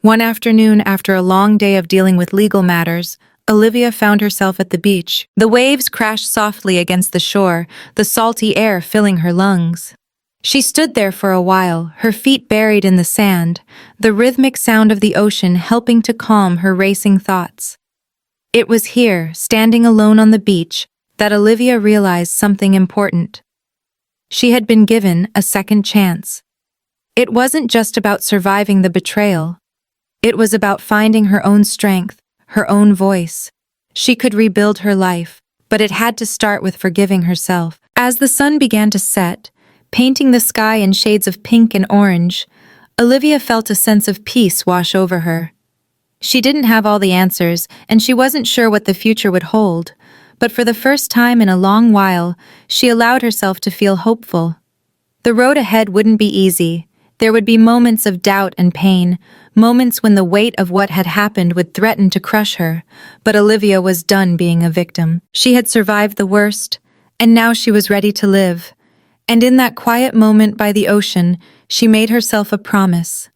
S1: One afternoon, after a long day of dealing with legal matters, Olivia found herself at the beach. The waves crashed softly against the shore, the salty air filling her lungs. She stood there for a while, her feet buried in the sand, the rhythmic sound of the ocean helping to calm her racing thoughts. It was here, standing alone on the beach, that Olivia realized something important. She had been given a second chance. It wasn't just about surviving the betrayal. It was about finding her own strength, her own voice. She could rebuild her life, but it had to start with forgiving herself. As the sun began to set, painting the sky in shades of pink and orange, Olivia felt a sense of peace wash over her. She didn't have all the answers, and she wasn't sure what the future would hold, but for the first time in a long while, she allowed herself to feel hopeful. The road ahead wouldn't be easy. There would be moments of doubt and pain, moments when the weight of what had happened would threaten to crush her, but Olivia was done being a victim. She had survived the worst, and now she was ready to live. And in that quiet moment by the ocean, she made herself a promise.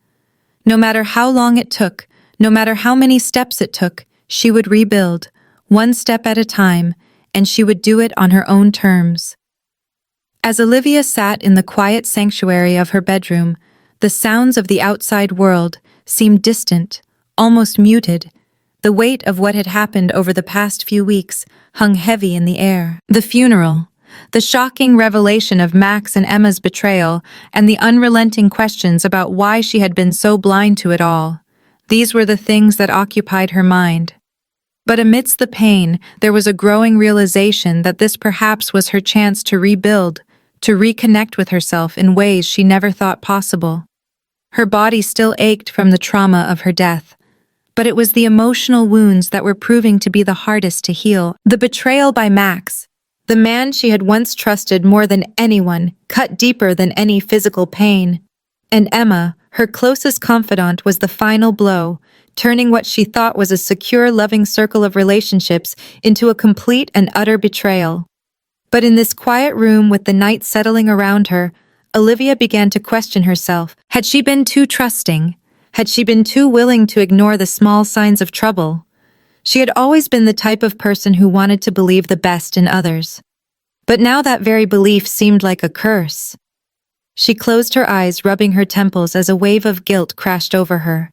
S1: No matter how long it took, no matter how many steps it took, she would rebuild, one step at a time, and she would do it on her own terms. As Olivia sat in the quiet sanctuary of her bedroom, the sounds of the outside world seemed distant, almost muted. The weight of what had happened over the past few weeks hung heavy in the air. The funeral, the shocking revelation of Max and Emma's betrayal, and the unrelenting questions about why she had been so blind to it all. These were the things that occupied her mind. But amidst the pain, there was a growing realization that this perhaps was her chance to rebuild, to reconnect with herself in ways she never thought possible. Her body still ached from the trauma of her death, but it was the emotional wounds that were proving to be the hardest to heal. The betrayal by Max, the man she had once trusted more than anyone, cut deeper than any physical pain. And Emma, her closest confidant, was the final blow, turning what she thought was a secure, loving circle of relationships into a complete and utter betrayal. But in this quiet room with the night settling around her, Olivia began to question herself. Had she been too trusting? Had she been too willing to ignore the small signs of trouble? She had always been the type of person who wanted to believe the best in others. But now that very belief seemed like a curse. She closed her eyes, rubbing her temples as a wave of guilt crashed over her.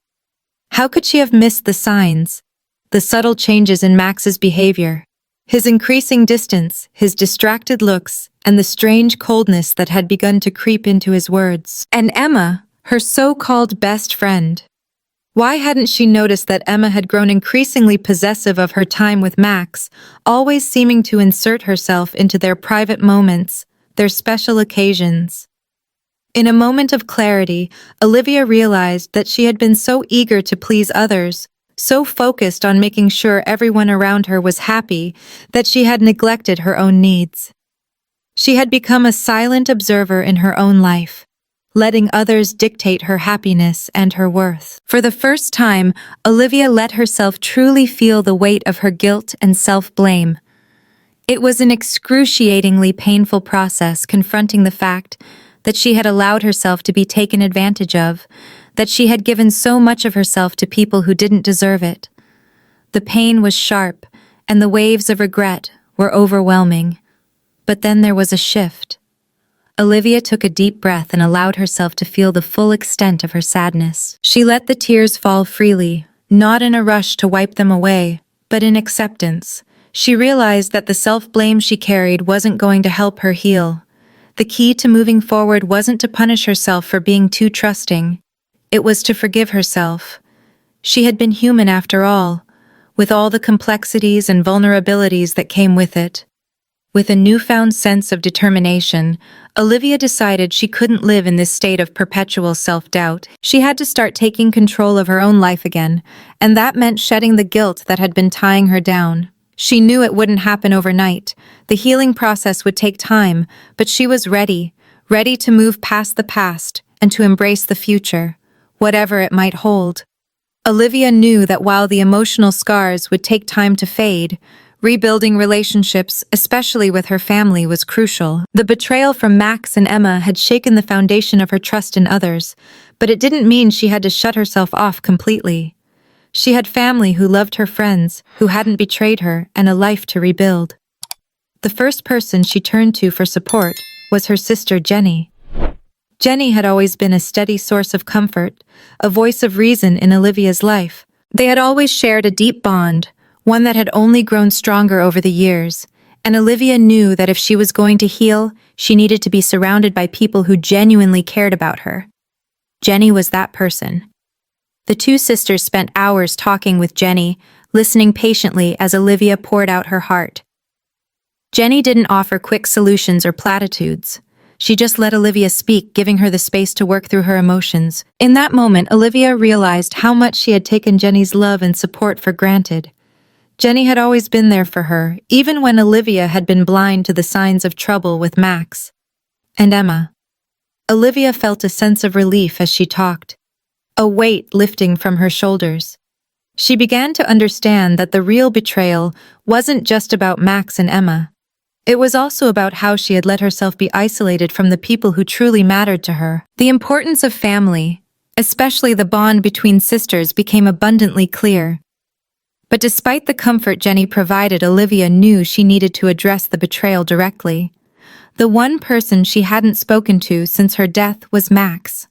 S1: How could she have missed the signs, the subtle changes in Max's behavior? His increasing distance, his distracted looks, and the strange coldness that had begun to creep into his words. And Emma, her so-called best friend. Why hadn't she noticed that Emma had grown increasingly possessive of her time with Max, always seeming to insert herself into their private moments, their special occasions? In a moment of clarity, Olivia realized that she had been so eager to please others, so focused on making sure everyone around her was happy, that she had neglected her own needs. She had become a silent observer in her own life, letting others dictate her happiness and her worth. For the first time, Olivia let herself truly feel the weight of her guilt and self-blame. It was an excruciatingly painful process, confronting the fact that she had allowed herself to be taken advantage of, that she had given so much of herself to people who didn't deserve it. The pain was sharp, and the waves of regret were overwhelming. But then there was a shift. Olivia took a deep breath and allowed herself to feel the full extent of her sadness. She let the tears fall freely, not in a rush to wipe them away, but in acceptance. She realized that the self-blame she carried wasn't going to help her heal. The key to moving forward wasn't to punish herself for being too trusting. It was to forgive herself. She had been human after all, with all the complexities and vulnerabilities that came with it. With a newfound sense of determination, Olivia decided she couldn't live in this state of perpetual self-doubt. She had to start taking control of her own life again, and that meant shedding the guilt that had been tying her down. She knew it wouldn't happen overnight. The healing process would take time, but she was ready to move past the past and to embrace the future, whatever it might hold. Olivia knew that while the emotional scars would take time to fade, rebuilding relationships, especially with her family, was crucial. The betrayal from Max and Emma had shaken the foundation of her trust in others, but it didn't mean she had to shut herself off completely. She had family who loved her, friends who hadn't betrayed her, and a life to rebuild. The first person she turned to for support was her sister Jenny. Jenny had always been a steady source of comfort, a voice of reason in Olivia's life. They had always shared a deep bond, one that had only grown stronger over the years, and Olivia knew that if she was going to heal, she needed to be surrounded by people who genuinely cared about her. Jenny was that person. The two sisters spent hours talking with Jenny, listening patiently as Olivia poured out her heart. Jenny didn't offer quick solutions or platitudes. She just let Olivia speak, giving her the space to work through her emotions. In that moment, Olivia realized how much she had taken Jenny's love and support for granted. Jenny had always been there for her, even when Olivia had been blind to the signs of trouble with Max and Emma. Olivia felt a sense of relief as she talked, a weight lifting from her shoulders. She began to understand that the real betrayal wasn't just about Max and Emma. It was also about how she had let herself be isolated from the people who truly mattered to her. The importance of family, especially the bond between sisters, became abundantly clear. But despite the comfort Jenny provided, Olivia knew she needed to address the betrayal directly. The one person she hadn't spoken to since her death was Max.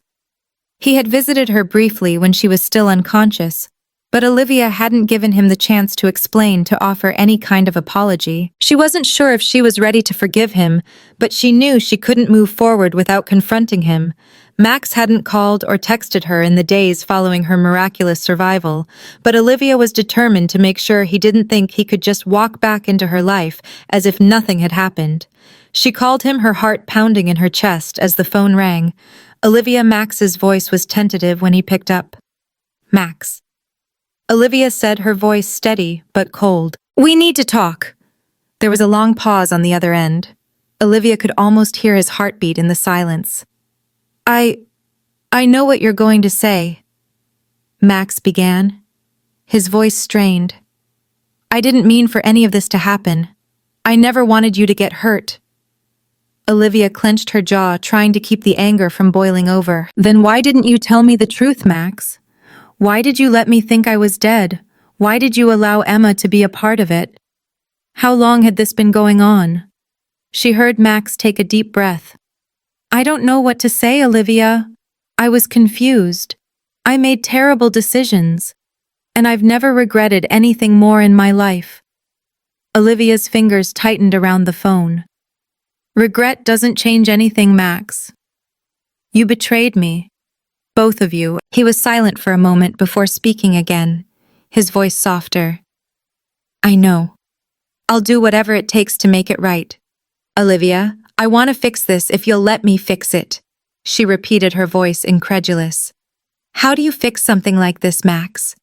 S1: He had visited her briefly when she was still unconscious, but Olivia hadn't given him the chance to explain, to offer any kind of apology. She wasn't sure if she was ready to forgive him, but she knew she couldn't move forward without confronting him. Max hadn't called or texted her in the days following her miraculous survival, but Olivia was determined to make sure he didn't think he could just walk back into her life as if nothing had happened. She called him, her heart pounding in her chest as the phone rang. Max's voice was tentative when he picked up. "Max," Olivia said, her voice steady but cold. "We need to talk." There was a long pause on the other end. Olivia could almost hear his heartbeat in the silence. I know what you're going to say," Max began, his voice strained. "I didn't mean for any of this to happen. I never wanted you to get hurt." Olivia clenched her jaw, trying to keep the anger from boiling over. "Then why didn't you tell me the truth, Max? Why did you let me think I was dead? Why did you allow Emma to be a part of it? How long had this been going on?" She heard Max take a deep breath. "I don't know what to say, Olivia. I was confused. I made terrible decisions, and I've never regretted anything more in my life." Olivia's fingers tightened around the phone. "Regret doesn't change anything, Max. You betrayed me. Both of you." He was silent for a moment before speaking again, his voice softer. "I know. I'll do whatever it takes to make it right. Olivia, I want to fix this if you'll let me fix it," she repeated, her voice incredulous. "How do you fix something like this, Max?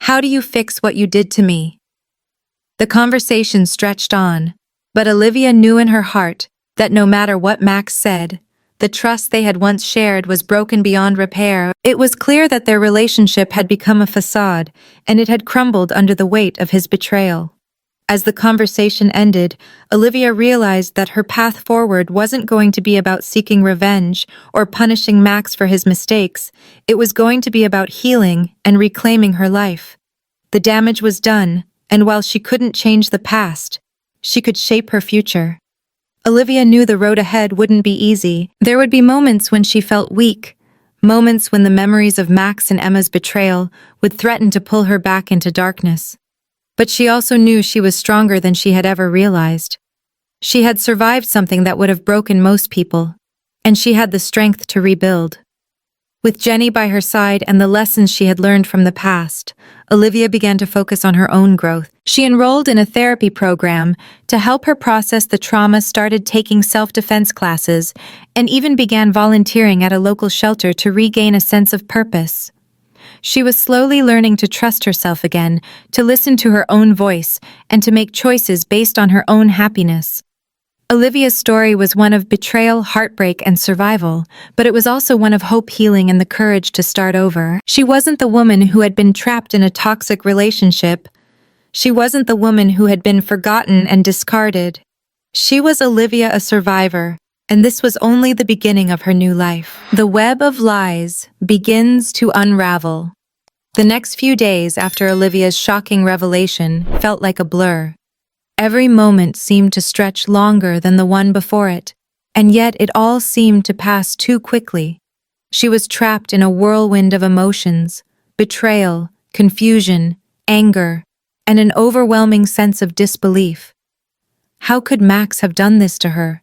S1: How do you fix what you did to me?" The conversation stretched on, but Olivia knew in her heart that no matter what Max said, the trust they had once shared was broken beyond repair. It was clear that their relationship had become a facade, and it had crumbled under the weight of his betrayal. As the conversation ended, Olivia realized that her path forward wasn't going to be about seeking revenge or punishing Max for his mistakes. It was going to be about healing and reclaiming her life. The damage was done, and while she couldn't change the past, she could shape her future. Olivia knew the road ahead wouldn't be easy. There would be moments when she felt weak, moments when the memories of Max and Emma's betrayal would threaten to pull her back into darkness. But she also knew she was stronger than she had ever realized. She had survived something that would have broken most people, and she had the strength to rebuild. With Jenny by her side and the lessons she had learned from the past, Olivia began to focus on her own growth. She enrolled in a therapy program to help her process the trauma, started taking self-defense classes, and even began volunteering at a local shelter to regain a sense of purpose. She was slowly learning to trust herself again, to listen to her own voice, and to make choices based on her own happiness. Olivia's story was one of betrayal, heartbreak, and survival, but it was also one of hope, healing, and the courage to start over. She wasn't the woman who had been trapped in a toxic relationship. She wasn't the woman who had been forgotten and discarded. She was Olivia, a survivor, and this was only the beginning of her new life. The web of lies begins to unravel. The next few days after Olivia's shocking revelation felt like a blur. Every moment seemed to stretch longer than the one before it, and yet it all seemed to pass too quickly. She was trapped in a whirlwind of emotions: betrayal, confusion, anger, and an overwhelming sense of disbelief. How could Max have done this to her?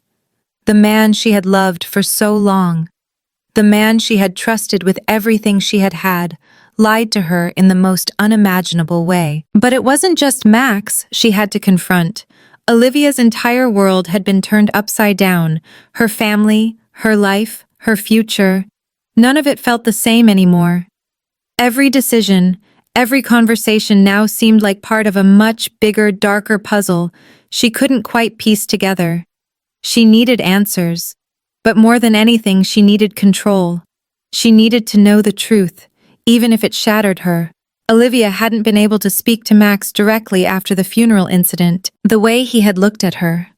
S1: The man she had loved for so long, the man she had trusted with everything she had, lied to her in the most unimaginable way. But it wasn't just Max she had to confront. Olivia's entire world had been turned upside down. Her family, her life, her future. None of it felt the same anymore. Every decision, every conversation now seemed like part of a much bigger, darker puzzle she couldn't quite piece together. She needed answers. But more than anything, she needed control. She needed to know the truth, even if it shattered her. Olivia hadn't been able to speak to Max directly after the funeral incident. The way he had looked at her,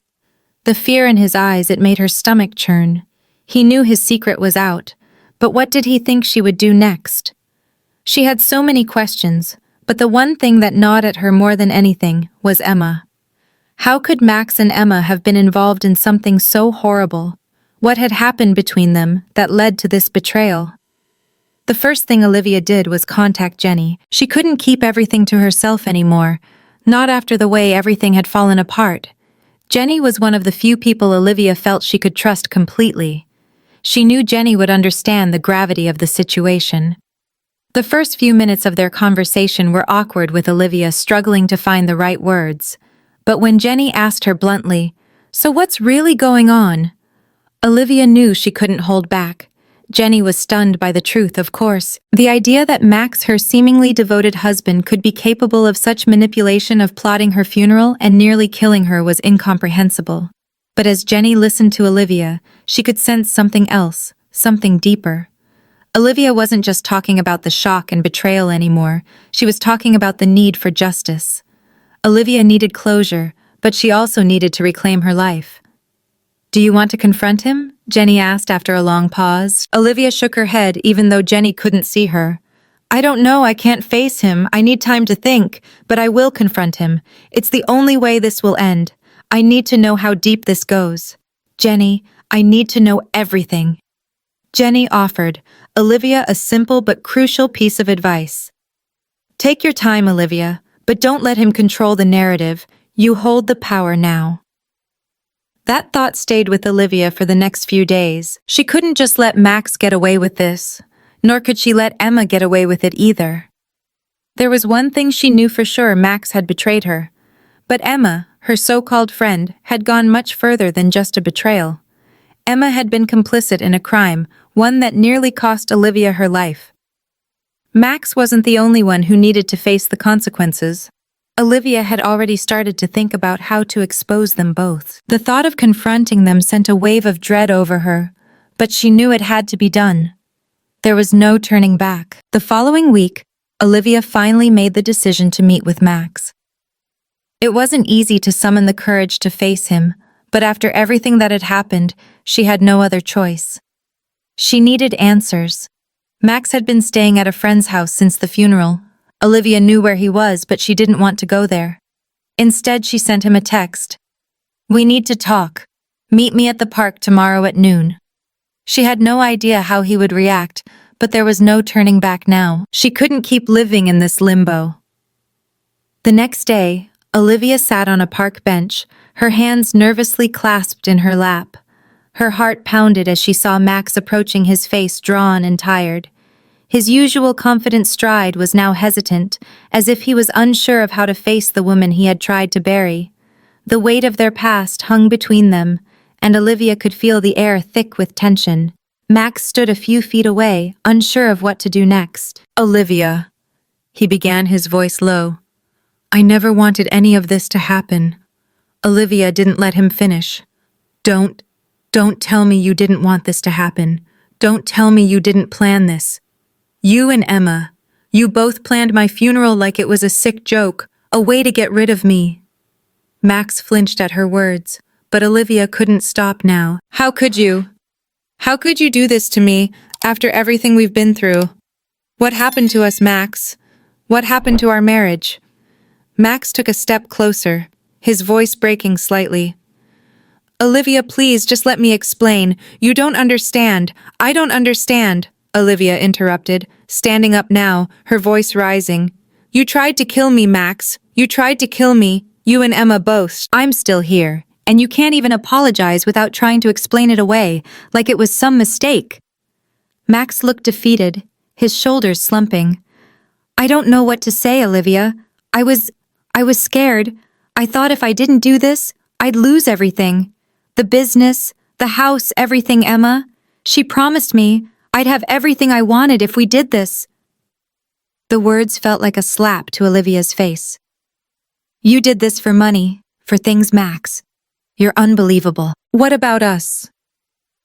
S1: the fear in his eyes, it made her stomach churn. He knew his secret was out, but what did he think she would do next? She had so many questions, but the one thing that gnawed at her more than anything was Emma. How could Max and Emma have been involved in something so horrible? What had happened between them that led to this betrayal? The first thing Olivia did was contact Jenny. She couldn't keep everything to herself anymore, not after the way everything had fallen apart. Jenny was one of the few people Olivia felt she could trust completely. She knew Jenny would understand the gravity of the situation. The first few minutes of their conversation were awkward, with Olivia struggling to find the right words. But when Jenny asked her bluntly, "So what's really going on?" Olivia knew she couldn't hold back. Jenny was stunned by the truth, of course. The idea that Max, her seemingly devoted husband, could be capable of such manipulation, of plotting her funeral and nearly killing her, was incomprehensible. But as Jenny listened to Olivia, she could sense something else, something deeper. Olivia wasn't just talking about the shock and betrayal anymore. She was talking about the need for justice. Olivia needed closure, but she also needed to reclaim her life. "Do you want to confront him?" Jenny asked after a long pause. Olivia shook her head, even though Jenny couldn't see her. "I don't know, I can't face him. I need time to think, but I will confront him. It's the only way this will end. I need to know how deep this goes. Jenny, I need to know everything." Jenny offered Olivia a simple but crucial piece of advice. "Take your time, Olivia, but don't let him control the narrative. You hold the power now." That thought stayed with Olivia for the next few days. She couldn't just let Max get away with this, nor could she let Emma get away with it either. There was one thing she knew for sure: Max had betrayed her. But Emma, her so-called friend, had gone much further than just a betrayal. Emma had been complicit in a crime, one that nearly cost Olivia her life. Max wasn't the only one who needed to face the consequences. Olivia had already started to think about how to expose them both. The thought of confronting them sent a wave of dread over her, but she knew it had to be done. There was no turning back. The following week, Olivia finally made the decision to meet with Max. It wasn't easy to summon the courage to face him, but after everything that had happened, she had no other choice. She needed answers. Max had been staying at a friend's house since the funeral. Olivia knew where he was, but she didn't want to go there. Instead, she sent him a text. "We need to talk. Meet me at the park tomorrow at noon." She had no idea how he would react, but there was no turning back now. She couldn't keep living in this limbo. The next day, Olivia sat on a park bench, her hands nervously clasped in her lap. Her heart pounded as she saw Max approaching, his face drawn and tired. His usual confident stride was now hesitant, as if he was unsure of how to face the woman he had tried to bury. The weight of their past hung between them, and Olivia could feel the air thick with tension. Max stood a few feet away, unsure of what to do next. "Olivia," he began, his voice low. "I never wanted any of this to happen." Olivia didn't let him finish. Don't tell me you didn't want this to happen. Don't tell me you didn't plan this. You and Emma, you both planned my funeral like it was a sick joke, a way to get rid of me." Max flinched at her words, but Olivia couldn't stop now. "How could you? How could you do this to me after everything we've been through? What happened to us, Max? What happened to our marriage?" Max took a step closer, his voice breaking slightly. "Olivia, please, just let me explain. You don't understand. I don't understand," Olivia interrupted, standing up now, her voice rising. "You tried to kill me, Max. You tried to kill me. You and Emma both. I'm still here, and you can't even apologize without trying to explain it away, like it was some mistake." Max looked defeated, his shoulders slumping. "I don't know what to say, Olivia. I was scared. I thought if I didn't do this, I'd lose everything. The business, the house, everything, Emma. She promised me I'd have everything I wanted if we did this." The words felt like a slap to Olivia's face. "You did this for money, for things, Max. You're unbelievable. What about us?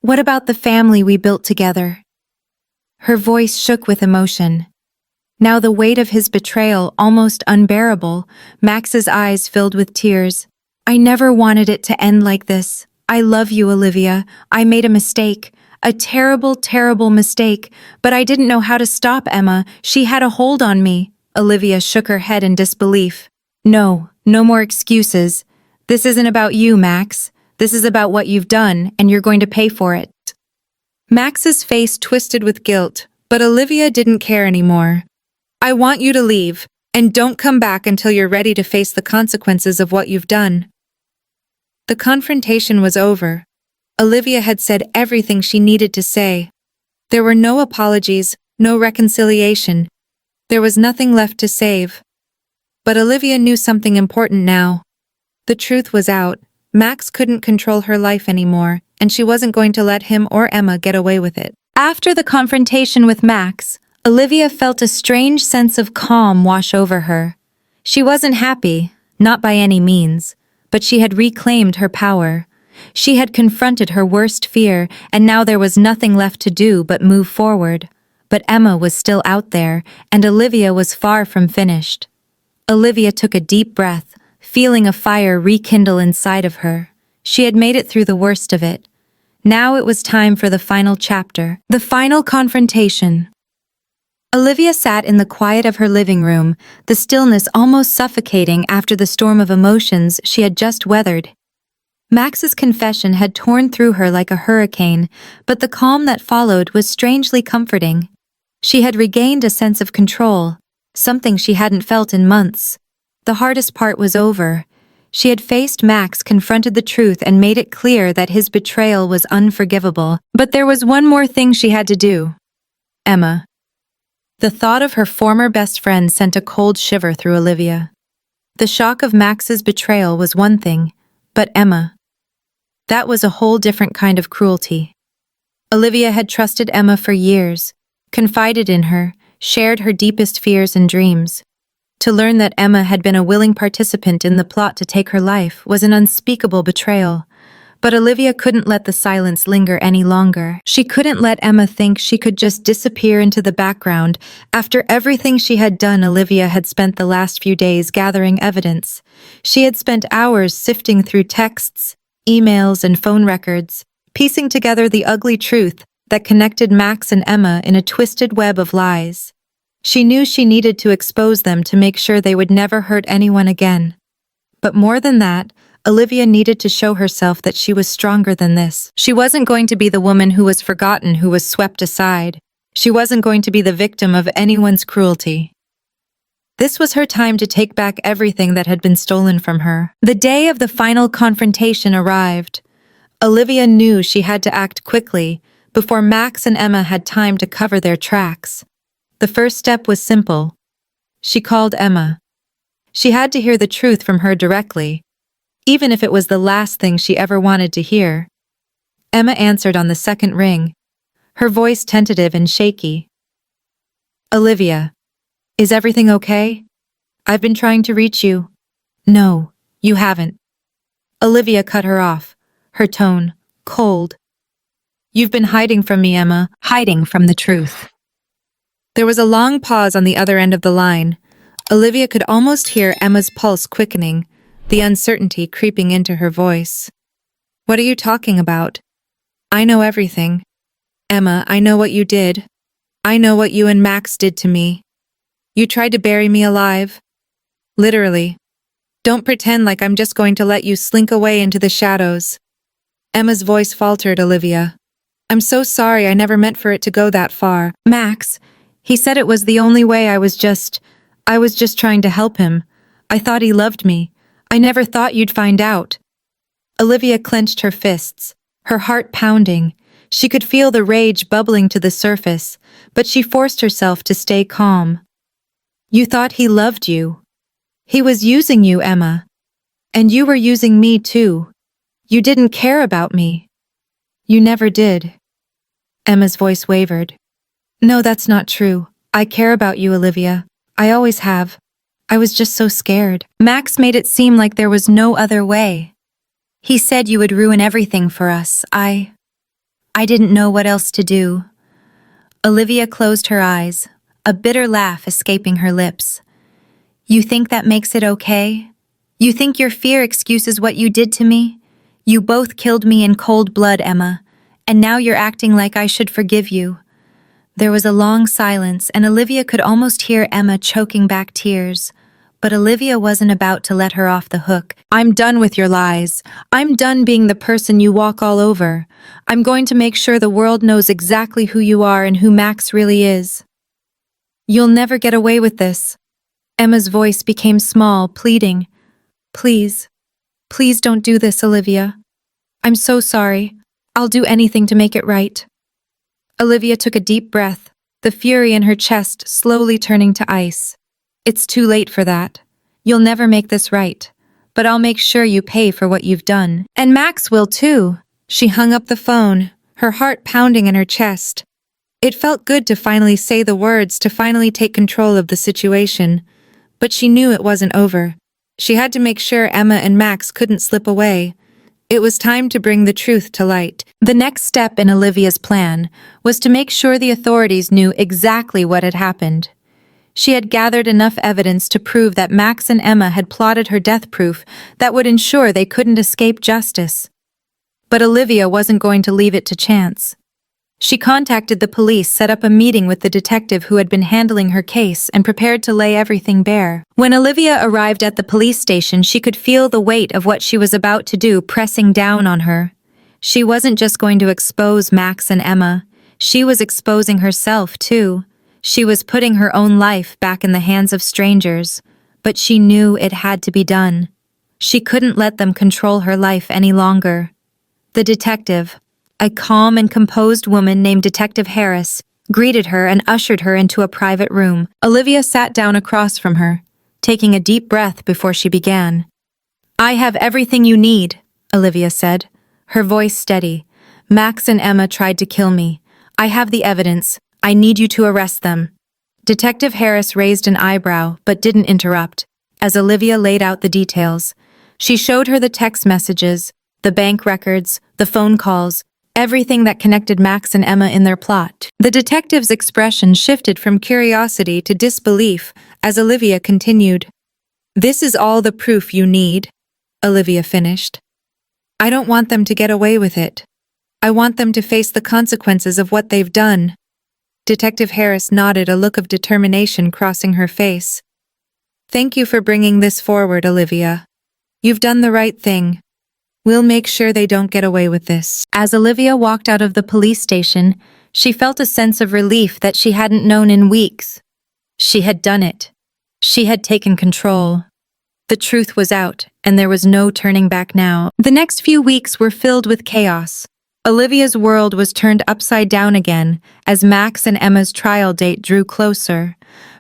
S1: What about the family we built together?" Her voice shook with emotion. Now the weight of his betrayal almost unbearable, Max's eyes filled with tears. "I never wanted it to end like this. I love you, Olivia. I made a mistake. A terrible, terrible mistake, but I didn't know how to stop Emma. She had a hold on me." Olivia shook her head in disbelief. No more excuses. This isn't about you, Max. This is about what you've done, and you're going to pay for it." Max's face twisted with guilt, but Olivia didn't care anymore. "I want you to leave, and don't come back until you're ready to face the consequences of what you've done." The confrontation was over. Olivia had said everything she needed to say. There were no apologies, no reconciliation. There was nothing left to save. But Olivia knew something important now. The truth was out. Max couldn't control her life anymore, and she wasn't going to let him or Emma get away with it. After the confrontation with Max, Olivia felt a strange sense of calm wash over her. She wasn't happy, not by any means, but she had reclaimed her power. She had confronted her worst fear, and now there was nothing left to do but move forward. But Emma was still out there, and Olivia was far from finished. Olivia took a deep breath, feeling a fire rekindle inside of her. She had made it through the worst of it. Now it was time for the final chapter, the final confrontation. Olivia sat in the quiet of her living room, the stillness almost suffocating after the storm of emotions she had just weathered. Max's confession had torn through her like a hurricane, but the calm that followed was strangely comforting. She had regained a sense of control, something she hadn't felt in months. The hardest part was over. She had faced Max, confronted the truth, and made it clear that his betrayal was unforgivable. But there was one more thing she had to do. Emma. The thought of her former best friend sent a cold shiver through Olivia. The shock of Max's betrayal was one thing, but Emma. That was a whole different kind of cruelty. Olivia had trusted Emma for years, confided in her, shared her deepest fears and dreams. To learn that Emma had been a willing participant in the plot to take her life was an unspeakable betrayal. But Olivia couldn't let the silence linger any longer. She couldn't let Emma think she could just disappear into the background. After everything she had done, Olivia had spent the last few days gathering evidence. She had spent hours sifting through texts, emails, and phone records, piecing together the ugly truth that connected Max and Emma in a twisted web of lies. She knew she needed to expose them to make sure they would never hurt anyone again. But more than that, Olivia needed to show herself that she was stronger than this. She wasn't going to be the woman who was forgotten, who was swept aside. She wasn't going to be the victim of anyone's cruelty. This was her time to take back everything that had been stolen from her. The day of the final confrontation arrived. Olivia knew she had to act quickly before Max and Emma had time to cover their tracks. The first step was simple. She called Emma. She had to hear the truth from her directly, even if it was the last thing she ever wanted to hear. Emma answered on the second ring, her voice tentative and shaky. "Olivia, is everything okay? I've been trying to reach you." "No, you haven't." Olivia cut her off, her tone cold. "You've been hiding from me, Emma, hiding from the truth." There was a long pause on the other end of the line. Olivia could almost hear Emma's pulse quickening, the uncertainty creeping into her voice. "What are you talking about?" "I know everything. Emma, I know what you did. I know what you and Max did to me. You tried to bury me alive. Literally. Don't pretend like I'm just going to let you slink away into the shadows." Emma's voice faltered, "Olivia. I'm so sorry, I never meant for it to go that far. Max, he said it was the only way. I was just trying to help him. I thought he loved me. I never thought you'd find out." Olivia clenched her fists, her heart pounding. She could feel the rage bubbling to the surface, but she forced herself to stay calm. "You thought he loved you. He was using you, Emma. And you were using me too. You didn't care about me. You never did." Emma's voice wavered. "No, that's not true. I care about you, Olivia. I always have. I was just so scared." "Max made it seem like there was no other way. He said you would ruin everything for us. I didn't know what else to do." Olivia closed her eyes, a bitter laugh escaping her lips. "You think that makes it okay? You think your fear excuses what you did to me? You both killed me in cold blood, Emma, and now you're acting like I should forgive you." There was a long silence, and Olivia could almost hear Emma choking back tears. But Olivia wasn't about to let her off the hook. "I'm done with your lies. I'm done being the person you walk all over. I'm going to make sure the world knows exactly who you are and who Max really is." "You'll never get away with this." Emma's voice became small, pleading. "Please, please don't do this, Olivia. I'm so sorry. I'll do anything to make it right." Olivia took a deep breath, the fury in her chest slowly turning to ice. "It's too late for that. You'll never make this right. But I'll make sure you pay for what you've done. And Max will too." She hung up the phone, her heart pounding in her chest. It felt good to finally say the words, to finally take control of the situation. But she knew it wasn't over. She had to make sure Emma and Max couldn't slip away. It was time to bring the truth to light. The next step in Olivia's plan was to make sure the authorities knew exactly what had happened. She had gathered enough evidence to prove that Max and Emma had plotted her death proof that would ensure they couldn't escape justice. But Olivia wasn't going to leave it to chance. She contacted the police, set up a meeting with the detective who had been handling her case, and prepared to lay everything bare. When Olivia arrived at the police station, she could feel the weight of what she was about to do pressing down on her. She wasn't just going to expose Max and Emma. She was exposing herself, too. She was putting her own life back in the hands of strangers, but she knew it had to be done. She couldn't let them control her life any longer. The detective, a calm and composed woman named Detective Harris, greeted her and ushered her into a private room. Olivia sat down across from her, taking a deep breath before she began. "I have everything you need," Olivia said, her voice steady. "Max and Emma tried to kill me. I have the evidence. I need you to arrest them." Detective Harris raised an eyebrow but didn't interrupt, as Olivia laid out the details. She showed her the text messages, the bank records, the phone calls, everything that connected Max and Emma in their plot. The detective's expression shifted from curiosity to disbelief as Olivia continued. "This is all the proof you need," Olivia finished. "I don't want them to get away with it. I want them to face the consequences of what they've done." Detective Harris nodded, a look of determination crossing her face. "Thank you for bringing this forward, Olivia. You've done the right thing. We'll make sure they don't get away with this." As Olivia walked out of the police station, she felt a sense of relief that she hadn't known in weeks. She had done it. She had taken control. The truth was out, and there was no turning back now. The next few weeks were filled with chaos. Olivia's world was turned upside down again as Max and Emma's trial date drew closer.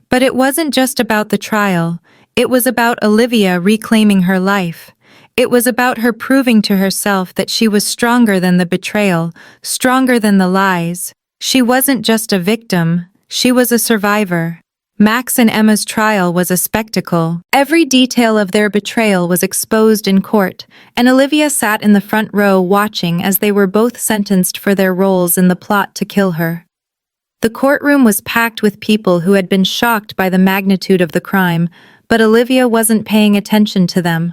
S1: But it wasn't just about the trial. It was about Olivia reclaiming her life. It was about her proving to herself that she was stronger than the betrayal, stronger than the lies. She wasn't just a victim, she was a survivor. Max and Emma's trial was a spectacle. Every detail of their betrayal was exposed in court, and Olivia sat in the front row watching as they were both sentenced for their roles in the plot to kill her. The courtroom was packed with people who had been shocked by the magnitude of the crime, but Olivia wasn't paying attention to them.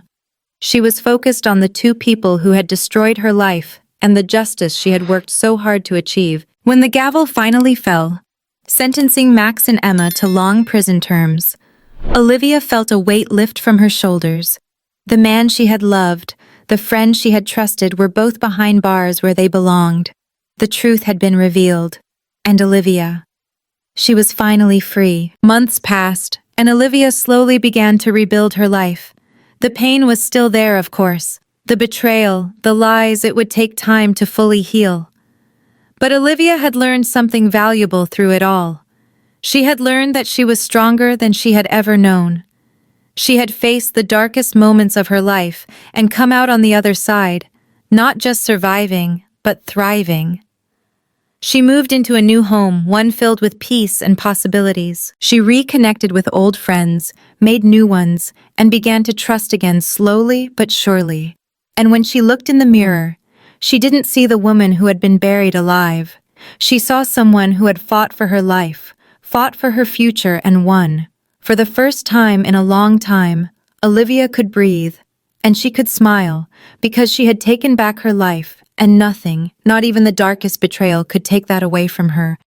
S1: She was focused on the two people who had destroyed her life and the justice she had worked so hard to achieve. When the gavel finally fell, sentencing Max and Emma to long prison terms, Olivia felt a weight lift from her shoulders. The man she had loved, the friend she had trusted were both behind bars where they belonged. The truth had been revealed. And Olivia. She was finally free. Months passed, and Olivia slowly began to rebuild her life. The pain was still there, of course. The betrayal, the lies, it would take time to fully heal. But Olivia had learned something valuable through it all. She had learned that she was stronger than she had ever known. She had faced the darkest moments of her life and come out on the other side, not just surviving, but thriving. She moved into a new home, one filled with peace and possibilities. She reconnected with old friends, made new ones, and began to trust again slowly but surely. And when she looked in the mirror, she didn't see the woman who had been buried alive. She saw someone who had fought for her life, fought for her future, and won. For the first time in a long time, Olivia could breathe, and she could smile, because she had taken back her life, and nothing, not even the darkest betrayal, could take that away from her.